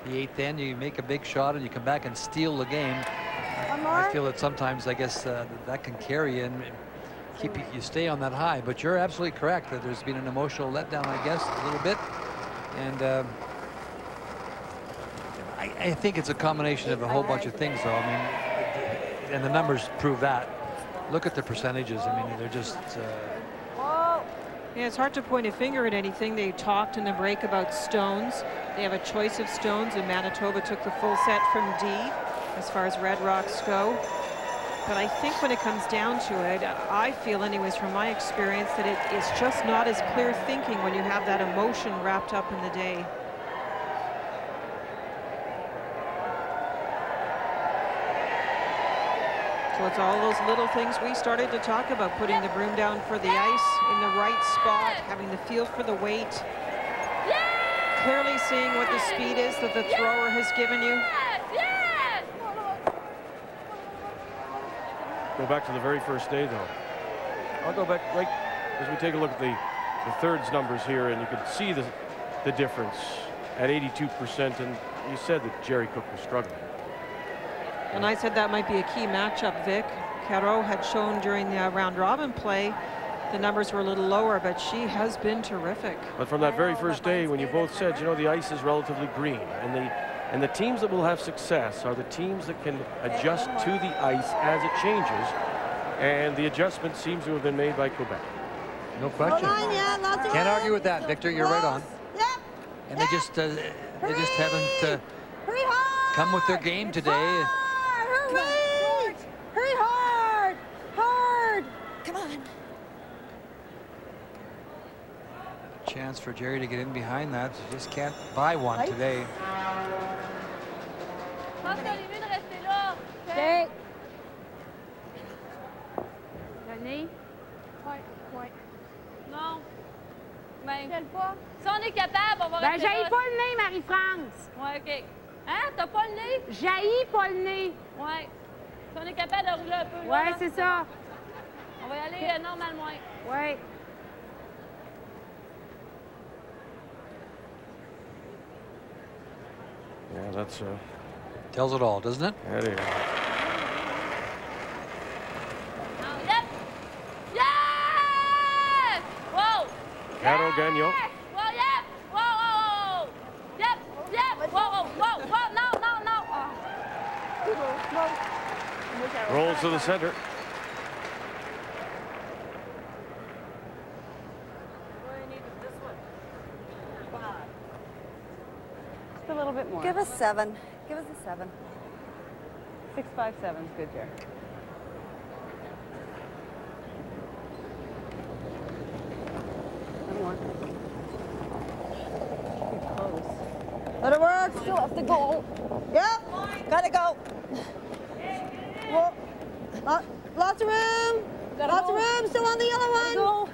the 8th end. You make a big shot and you come back and steal the game. I feel that sometimes, I guess, that can carry you and keep you stay on that high. But you're absolutely correct that there's been an emotional letdown, I guess, a little bit, and. I think it's a combination of a whole bunch of things, though. I mean, and the numbers prove that. Look at the percentages. I mean, they're just. Yeah, it's hard to point a finger at anything. They talked in the break about stones. They have a choice of stones, and Manitoba took the full set from D as far as red rocks go. But I think when it comes down to it, I feel anyways from my experience that it is just not as clear thinking when you have that emotion wrapped up in the day. So it's all those little things we started to talk about, putting the broom down for the ice in the right spot, having the feel for the weight, clearly seeing what the speed is that the thrower has given you. Go back to the very first day, though. I'll go back right as we take a look at the thirds numbers here, and you can see the difference at 82%. And you said that Jerry Cook was struggling. And I said that might be a key matchup, Vic. Caro had shown during the round-robin play the numbers were a little lower, but she has been terrific. But from that very first day, when you both said, you know, the ice is relatively green, and And the teams that will have success are the teams that can adjust to the ice as it changes. And the adjustment seems to have been made by Quebec. No question. Can't argue with that, Victor. You're right on. And they just haven't come with their game today. Hurry! Hurry hard! Hard! Come on. Chance for Jerry to get in behind that. She just can't buy one today. Okay. Donnez. Ouais. Non. Ben, si on est capable, on va rester jaillis là. pas le nez, Marie-France. Ouais, OK. Hein? T'as pas le nez? Jaillis pas le nez. Ouais. Si on est capable de rouler un peu, là. Ouais, c'est ça. On va y aller normalement. Ouais. Yeah, that's tells it all, doesn't it? That is. Yep. Yes! Whoa! Caro Gagnon. Whoa, yep! Whoa! Yep! Yep! Whoa! No! Rolls to the center. Just a little bit more. Give us 7. Give us a 7. 657 is good, Jerry. One more. Too close. Let it work. Still have to go. Yep. Gotta go. Whoa. Lots of room. Lots of room. Still on the yellow one. Go.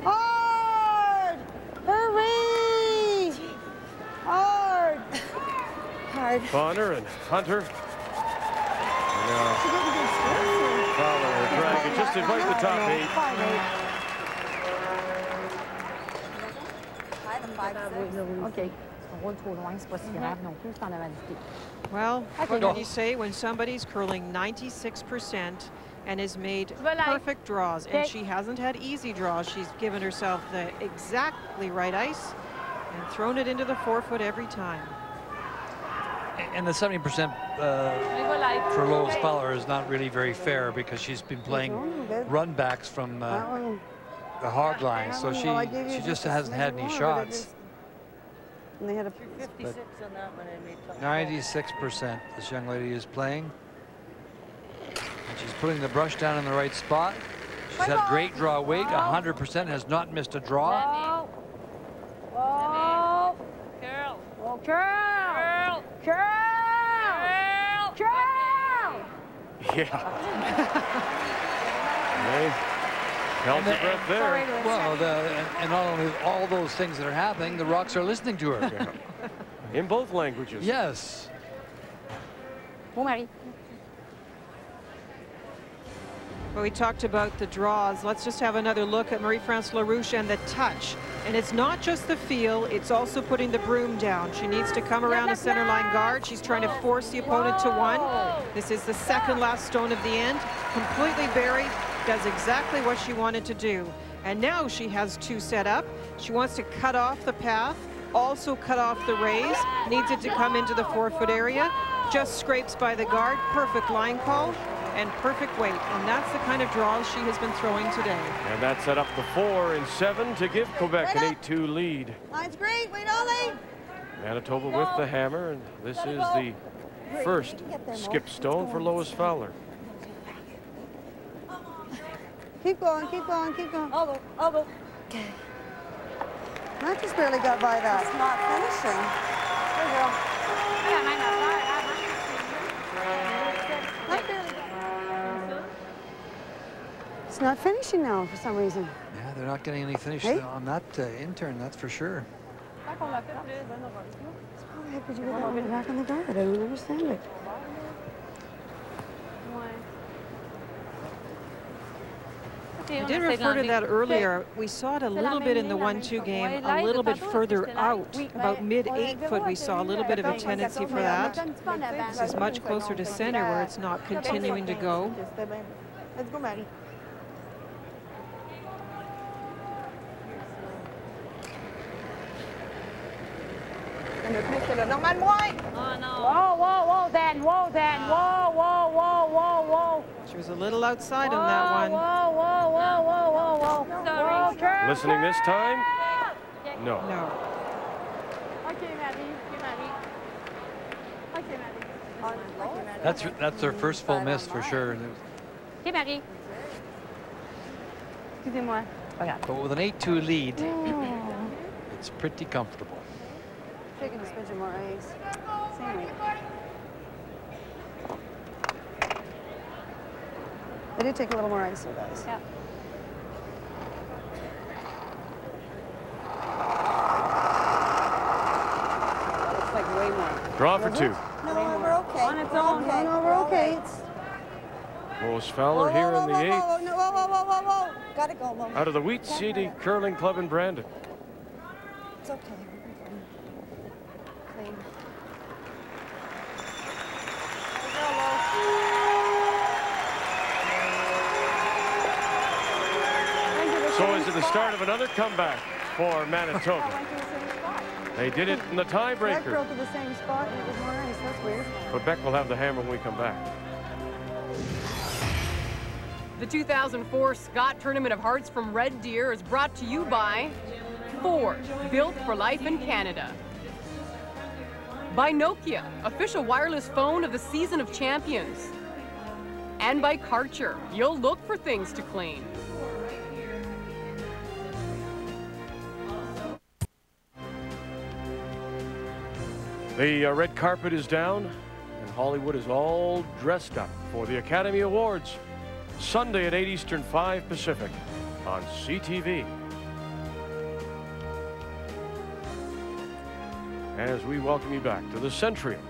Hard. Hurry. Hard. Hard. Bonner and Hunter. Fowler dragging just invite the top 8. 5-6. OK. On roule trop loin, c'est pas si grave non plus, c'est en avant du pied. Well, what can you say when somebody's curling 96% and has made perfect draws, and she hasn't had easy draws. She's given herself the exactly right ice and thrown it into the forefoot every time. And the 70% for Lois Fowler is not really very fair because she's been playing run backs from the hog line, so she just hasn't had any shots. And they had a 56 on that one. I made 96% this young lady is playing. And she's putting the brush down in the right spot. She's had great draw weight. 100% has not missed a draw. Whoa. Girl. Oh, curl. Curl. Curl. Yeah. Held her breath there. Well, and not only all those things that are happening, the rocks are listening to her. In both languages. Yes. Bon, Marie. Well, we talked about the draws. Let's just have another look at Marie-France Larouche and the touch. And it's not just the feel, it's also putting the broom down. She needs to come around a center line guard. She's trying to force the opponent to one. This is the second last stone of the end. Completely buried, does exactly what she wanted to do. And now she has 2 set up. She wants to cut off the path, also cut off the raise, needs it to come into the forefoot area, just scrapes by the guard, perfect line call, and perfect weight. And that's the kind of draws she has been throwing today. And that set up the 4 and 7 to give Quebec an 8-2 lead. Line's great. Wait, Ollie. Manitoba with the hammer, and this is the first skip stone for Lois Fowler. Keep going, keep going, keep going. I'll go. Okay. Matt just barely got by that. It's not finishing. It's not finishing now for some reason. Yeah, they're not getting any finish on that intern, that's for sure. How the heck did you get that one back on the guard? I don't understand it. I did refer to that earlier. We saw it a little bit in the 1-2 game, a little bit further out, about mid-8 foot. We saw a little bit of a tendency for that. This is much closer to center where it's not continuing to go. Let's go, Maddie. là. Normal moins. Oh, no. Whoa, whoa, whoa, Dan. Whoa, Dan. Whoa, whoa, whoa, whoa, whoa. She was a little outside on that one. Whoa, whoa, whoa, whoa, whoa, whoa. Sorry. Whoa, Listening this time? No. No. Okay, Maddie. Okay, Maddie. Okay, Maddie. That's their first full miss for sure. Okay, Marie. Excusez-moi. But with an 8-2 lead, it's pretty comfortable. Taking a smidge more ice. Same weight. I did take a little more ice, you guys. Yeah. Looks like way more. Draw for 2. No, we're okay. On its own. Okay. No, we're okay. It's... Lois Fowler here in the 8th. Whoa, whoa, whoa, whoa, whoa. Gotta go, Mom. Out of the Wheat City Curling Club in Brandon. It's okay. Clean. So is it the start of another comeback for Manitoba? They did it in the That tiebreaker. broke to the same spot and it was more ice. That's weird. Quebec will have the hammer when we come back. The 2004 Scott Tournament of Hearts from Red Deer is brought to you by Ford, built for life in Canada. By Nokia, official wireless phone of the Season of Champions. And by Karcher, you'll look for things to clean. The red carpet is down, and Hollywood is all dressed up for the Academy Awards. Sunday at 8 Eastern, 5 Pacific on CTV. As we welcome you back to the Centrium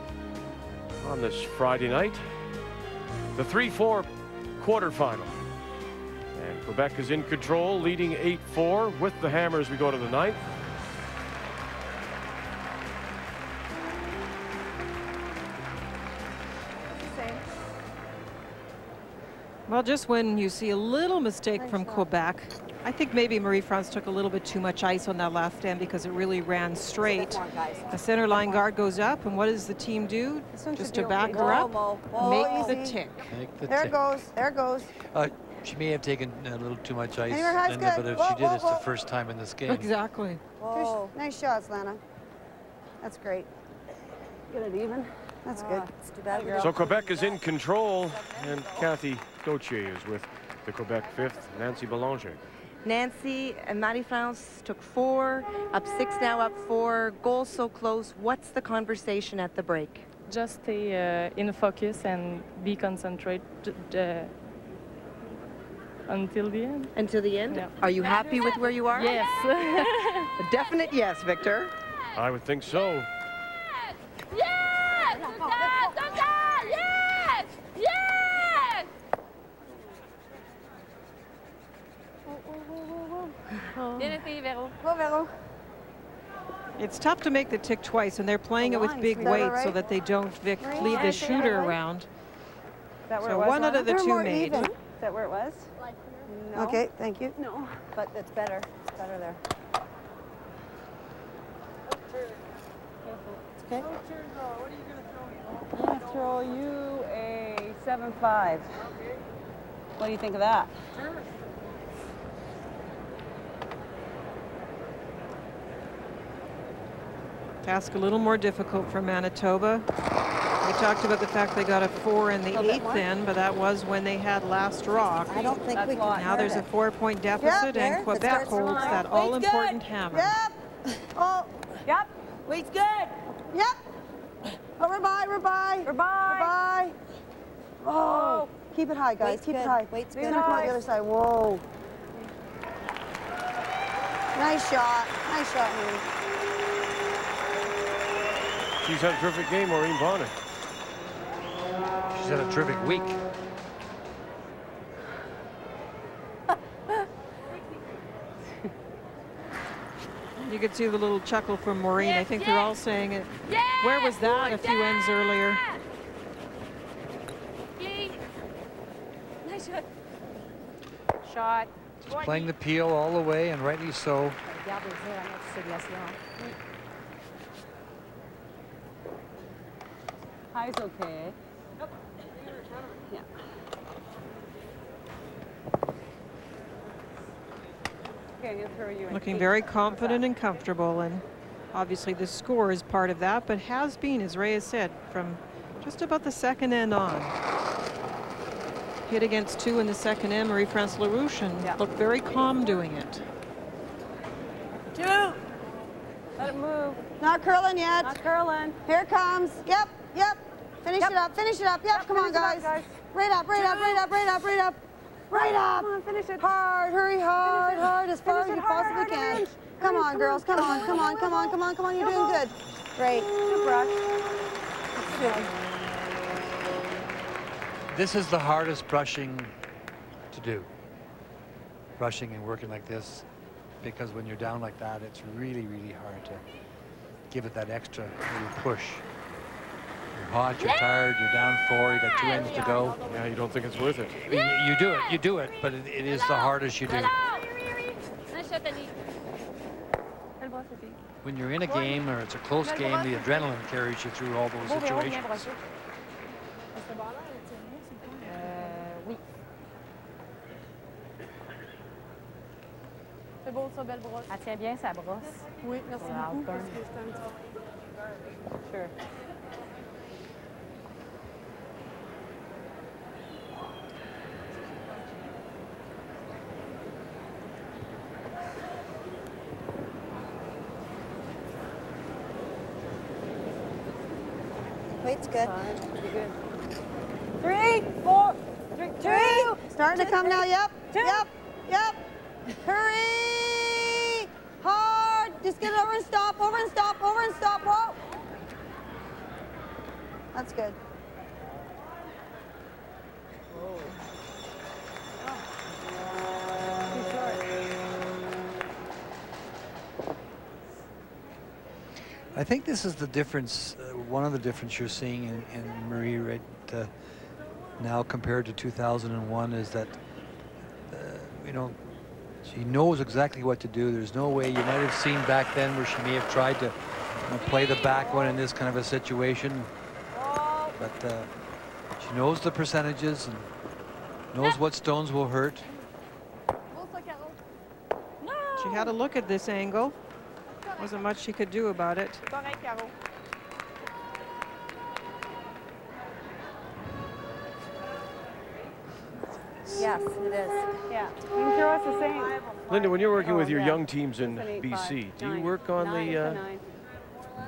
on this Friday night, the 3-4 quarterfinal. And Quebec is in control, leading 8-4 with the hammer as we go to the 9th. Well, just when you see a little mistake from Quebec, I think maybe Marie-France took a little bit too much ice on that last end because it really ran straight. The center line guard goes up, and what does the team do? Just to back her up, make the tick. There it goes. There it goes. She may have taken a little too much ice, Linda, but if she did, it's the first time in this game. Exactly. Nice shots, Lana. That's great. Get it even. That's good. It's too bad. So Quebec is in control, and Kathy Gauthier is with the Quebec 5th, Nancy Belanger. Nancy and Marie-France took 4, up 6 now, up 4. Goals so close. What's the conversation at the break? Just stay in focus and be concentrated until the end. Until the end? Yeah. Are you happy with where you are? Yes. A definite yes, Victor. I would think so. Yes! Yes! Bien essayé, Véro. Go, Véro. It's tough to make the tick twice, and they're playing it with big weight so that they don't leave the shooter around. So one out of the two made. Is that where it was? No. Okay, thank you. No, but it's better. It's better there. Okay. I'm going to throw you a 7-5. What do you think of that? Task a little more difficult for Manitoba. We talked about the fact they got a 4 in the 8th end, but that was when they had last rock. I don't think we can. Now there's a 4-point deficit, and Quebec holds that all-important hammer. Yep. Oh. Yep. Weight's good. Yep. Oh, we're by. We're by. Oh. Keep it high, guys. Weight's Keep good. it high. Weight's Maybe good. come out the other side. Whoa. Nice shot. Nice shot, Marie. She's had a terrific game, Maureen Bonner. She's had a terrific week. You could see the little chuckle from Maureen. I think they're all saying it. Where was that a few ends earlier? Nice shot. Shot. She's playing the peel all the way, and rightly so. High's okay. Yeah. Okay, he'll throw you in. Looking very confident and comfortable, and obviously the score is part of that, but has been, as Ray has said, from just about the second end on. Hit against 2 in the second end, Marie-France Larouche, and looked very calm doing it. 2. Let it move. Not curling yet. Not curling. Here it comes. Yep, yep. Finish it up, finish it up. Yep, come on, guys. Right up, right up, right up, right up, right up. Right up. Come on, finish it. Hard, hurry hard, hard, as far as you possibly can. Come on, girls, come on, come on, come on, come on, come on. You're doing good. Great. Good brush. This is the hardest brushing to do. Brushing and working like this, because when you're down like that, it's really, really hard to give it that extra little push. You're hot, you're tired, you're down 4, you got 2 ends to go. Yeah, you don't think it's worth it. I mean, you do it, but it is the hardest you do. When you're in a game or it's a close game, the adrenaline carries you through all those situations. Oui. C'est beau ça, belle brosse. Elle tient bien sa brosse. Oui, merci beaucoup. Parce que c'est un petit... Sure. Weight's good. Pretty good. 3, 4, 3. Starting to come now. Yep, yep, yep. Hurry! Hard. Just get it over and stop, over and stop, over and stop. Whoa. That's good. I think this is the difference, one of the difference you're seeing in Marie right now compared to 2001 is that, you know, she knows exactly what to do. There's no way, you might have seen back then where she may have tried to play the back one in this kind of a situation, but she knows the percentages and knows what stones will hurt. She had a look at this angle. Wasn't much she could do about it. Yes, it is. Yeah. You can throw us the same. Linda, when you're working with your yeah. young teams in It's an 8-5. BC, do you 9. work on 9 to 9.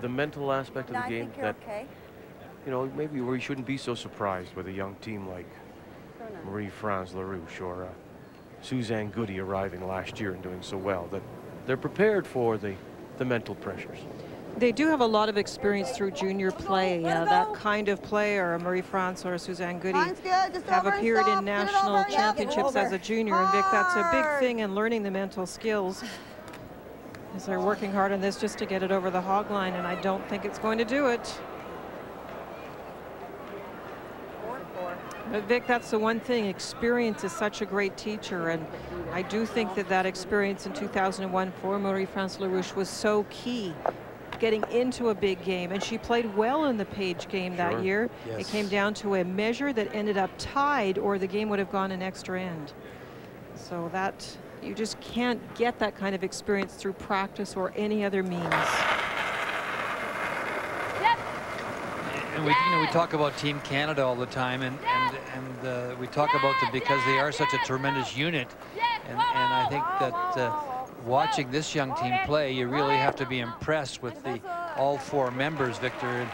the mental aspect of No, the I game think you're that, okay. you know, maybe where you shouldn't be so surprised with a young team like Marie-France Larouche or Suzanne Goody arriving last year and doing so well, that they're prepared for the mental pressures? They do have a lot of experience through junior play. That kind of play, or a Marie-France or a Suzanne Goody, have appeared in national championships as a junior. And Vic, that's a big thing in learning the mental skills. As they're working hard on this just to get it over the hog line, and I don't think it's going to do it. But Vic, that's the one thing. Experience is such a great teacher, and I do think that that experience in 2001 for Marie-France Larouche was so key, getting into a big game. And she played well in the Page game that year. Yes. It came down to a measure that ended up tied, or the game would have gone an extra end. So that, you just can't get that kind of experience through practice or any other means. And we talk about Team Canada all the time, and we talk about them because they are such a tremendous unit. And I think that watching this young team play, you really have to be impressed with all 4 members, Victor. And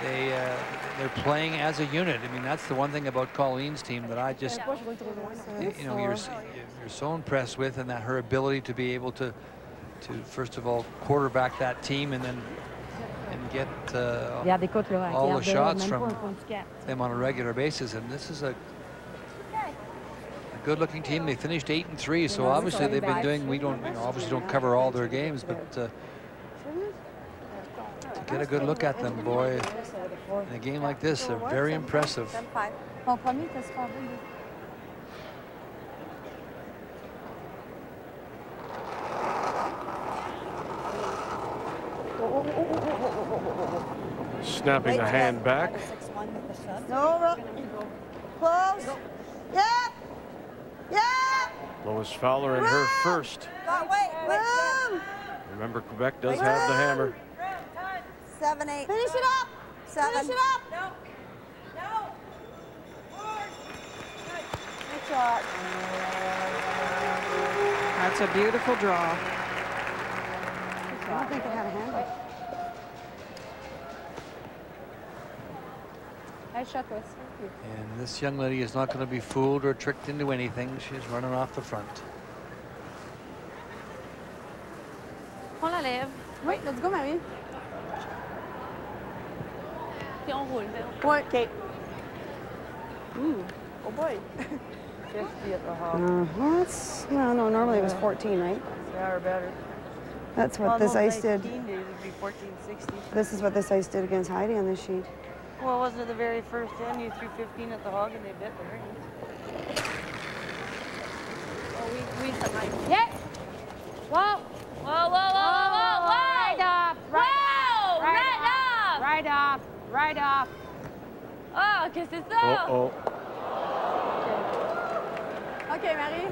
they're playing as a unit. I mean, that's the one thing about Colleen's team that I just, you know, you're so impressed with, and that her ability to be able to first of all quarterback that team and then get all the shots from them on a regular basis. And this is a good looking team. They finished 8-3, so obviously they've been doing, we don't, you know, obviously don't cover all their games, but to get a good look at them, boy, in a game like this, they're very impressive. snapping the hand back. No, close. Yep. Yep. Lois Fowler in her first. Room. Remember, Quebec does have the hammer. 7-8. Finish it up. 7. Finish it up. No. Good shot. That's a beautiful draw. I don't think it had a handle. Nice shot, Wes. And this young lady is not going to be fooled or tricked into anything. She's running off the front. On la lève. Oui, let's go, Marie. Puis on roule. Ouais. OK. Ooh. Oh, boy. 50 at the hog. No, normally it was 14, right? Yeah, or better. That's what this ice did. 19 days would be 1460. This is what this ice did against Heidi on this sheet. Well, wasn't it the very first end? You threw 15 at the hog and they bit the ring. Oh, we survived. Yeah. Whoa. Whoa, whoa, whoa, whoa, whoa. Right up. Right up. Right up. Right up. Oh, qu'est-ce que c'est ça? Uh-oh. OK, Marie.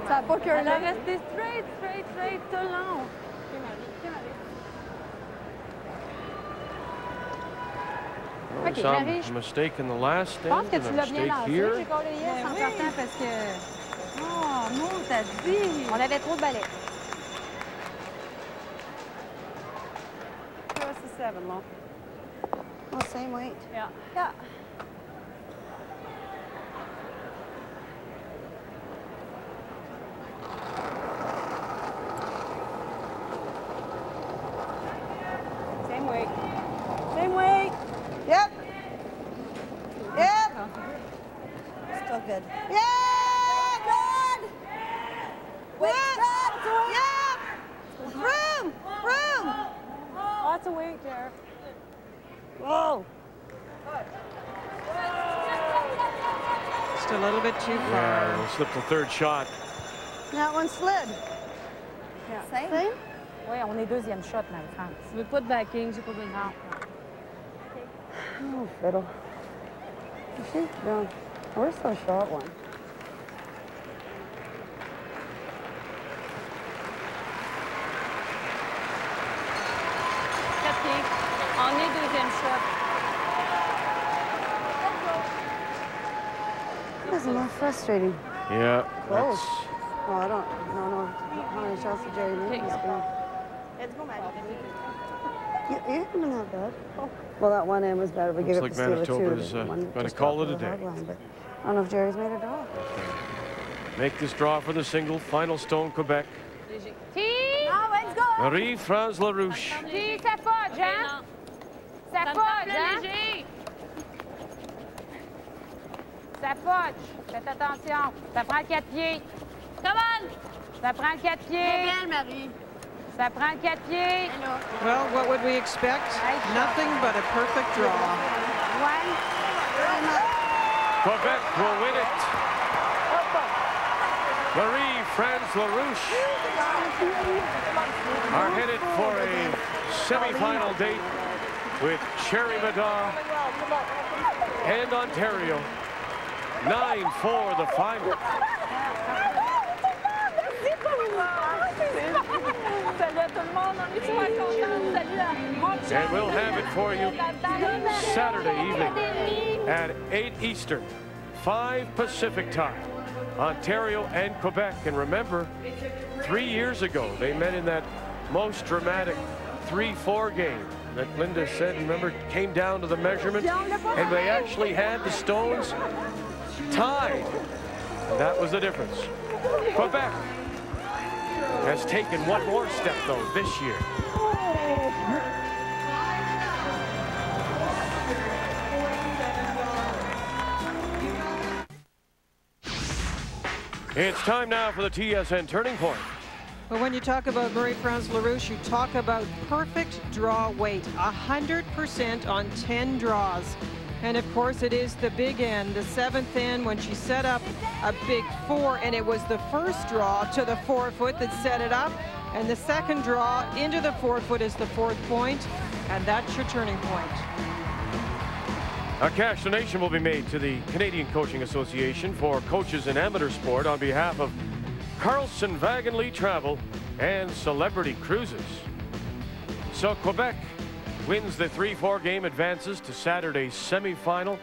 Ça n'a pas que là. Elle a resté straight tout le long. OK, Marie. OK, Marie. A mistake in the last Je pense end que and tu a l'as bien mistake lancé, here. j'ai collé yes en sortant parce que... Oh non, t'as dit! On avait trop de balais. What's the 7, Lo? Oh, same weight. Yeah. Yeah. Same weight. Same weight. Yep. Yep. Still good. Yeah, good. Wait, Good. Yep. Room. Lots of weight there. Whoa. Just a little bit too far. Yeah, we'll slip the third shot. That one slid. Yeah. Same? Oui, on est deuxième shot, Marie-France. Tu veux pas de backing, j'ai pas besoin. Oh, fiddle. She's done. Where's the short one? On est deuxième shot. That's a little frustrating. Yeah. Close. Well, I don't know how many shots did Jerry make this game. Let's go, Maddie. You haven't been that bad. Well, that one end was better. We gave Looks up the like steal of Manitoba's two. going to call it a day. But I don't know if Jerry's made a draw. Make this draw for the single. Final stone, Quebec. Now, let's go! Marie-France Larouche. Ça fudge, hein? Ça fudge, hein? Ça fudge. Faites attention. Ça prend 4 pieds. Come on! Ça prend 4 pieds. Belle, Marie. Ça prend 4 pieds. Well, what would we expect? Nothing but a perfect draw. Quebec will win it. Marie-France Larouche are headed for a semi-final date with Cherry Maddaw and Ontario. 9-4 the final. And we'll have it for you Saturday evening at 8 Eastern, 5 Pacific time. Ontario and Quebec. And remember, 3 years ago, they met in that most dramatic 3-4 game that Linda said, remember, came down to the measurement, and they actually had the stones tied. And that was the difference. Quebec has taken one more step, though, this year. It's time now for the TSN Turning Point. Well, when you talk about Marie-France Larouche, you talk about perfect draw weight, 100% on 10 draws. And of course, it is the big end, the 7th end, when she set up a big 4, and it was the first draw to the 4 foot that set it up, and the second draw into the 4 foot is the 4th point. And that's your turning point. A cash donation will be made to the Canadian Coaching Association for coaches in amateur sport on behalf of Carlson Wagon Travel and Celebrity Cruises. So Quebec wins the 3-4 game, advances to Saturday's semi-final,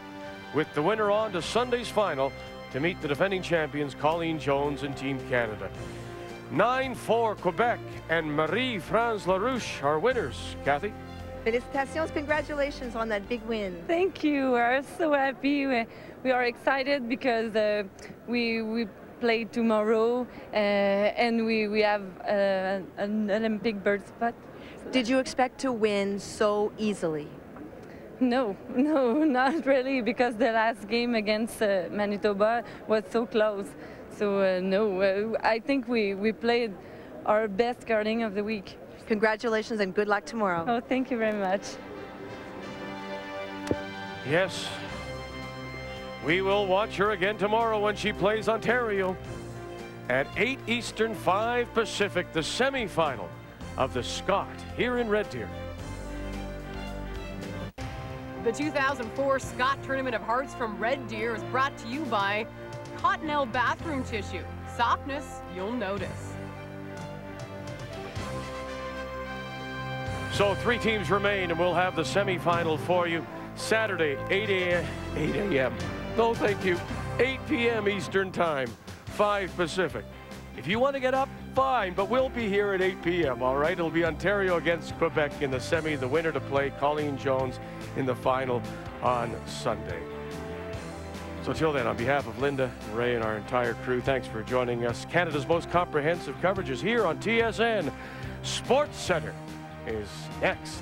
with the winner on to Sunday's final to meet the defending champions Colleen Jones and Team Canada. 9-4 Quebec, and Marie-France Larouche are winners. Kathy? Felicitations, congratulations on that big win. Thank you. We're so happy. We are excited because we play tomorrow and we have an Olympic berth spot. Did you expect to win so easily? No, not really, because the last game against Manitoba was so close. So no, I think we played our best curling of the week. Congratulations and good luck tomorrow. Oh, thank you very much. Yes, we will watch her again tomorrow when she plays Ontario at 8 Eastern, 5 Pacific, the semi-final of the Scott here in Red Deer. The 2004 Scott Tournament of Hearts from Red Deer is brought to you by Cottonelle Bathroom Tissue. Softness you'll notice. So 3 teams remain, and we'll have the semifinal for you Saturday, 8 a.m. No, thank you. 8 p.m. Eastern Time, 5 Pacific. If you want to get up, fine, but we'll be here at 8 p.m., all right? It'll be Ontario against Quebec in the semi, the winner to play Colleen Jones in the final on Sunday. So till then, on behalf of Linda, Ray, and our entire crew, thanks for joining us. Canada's most comprehensive coverage is here on TSN. Sports Center is next.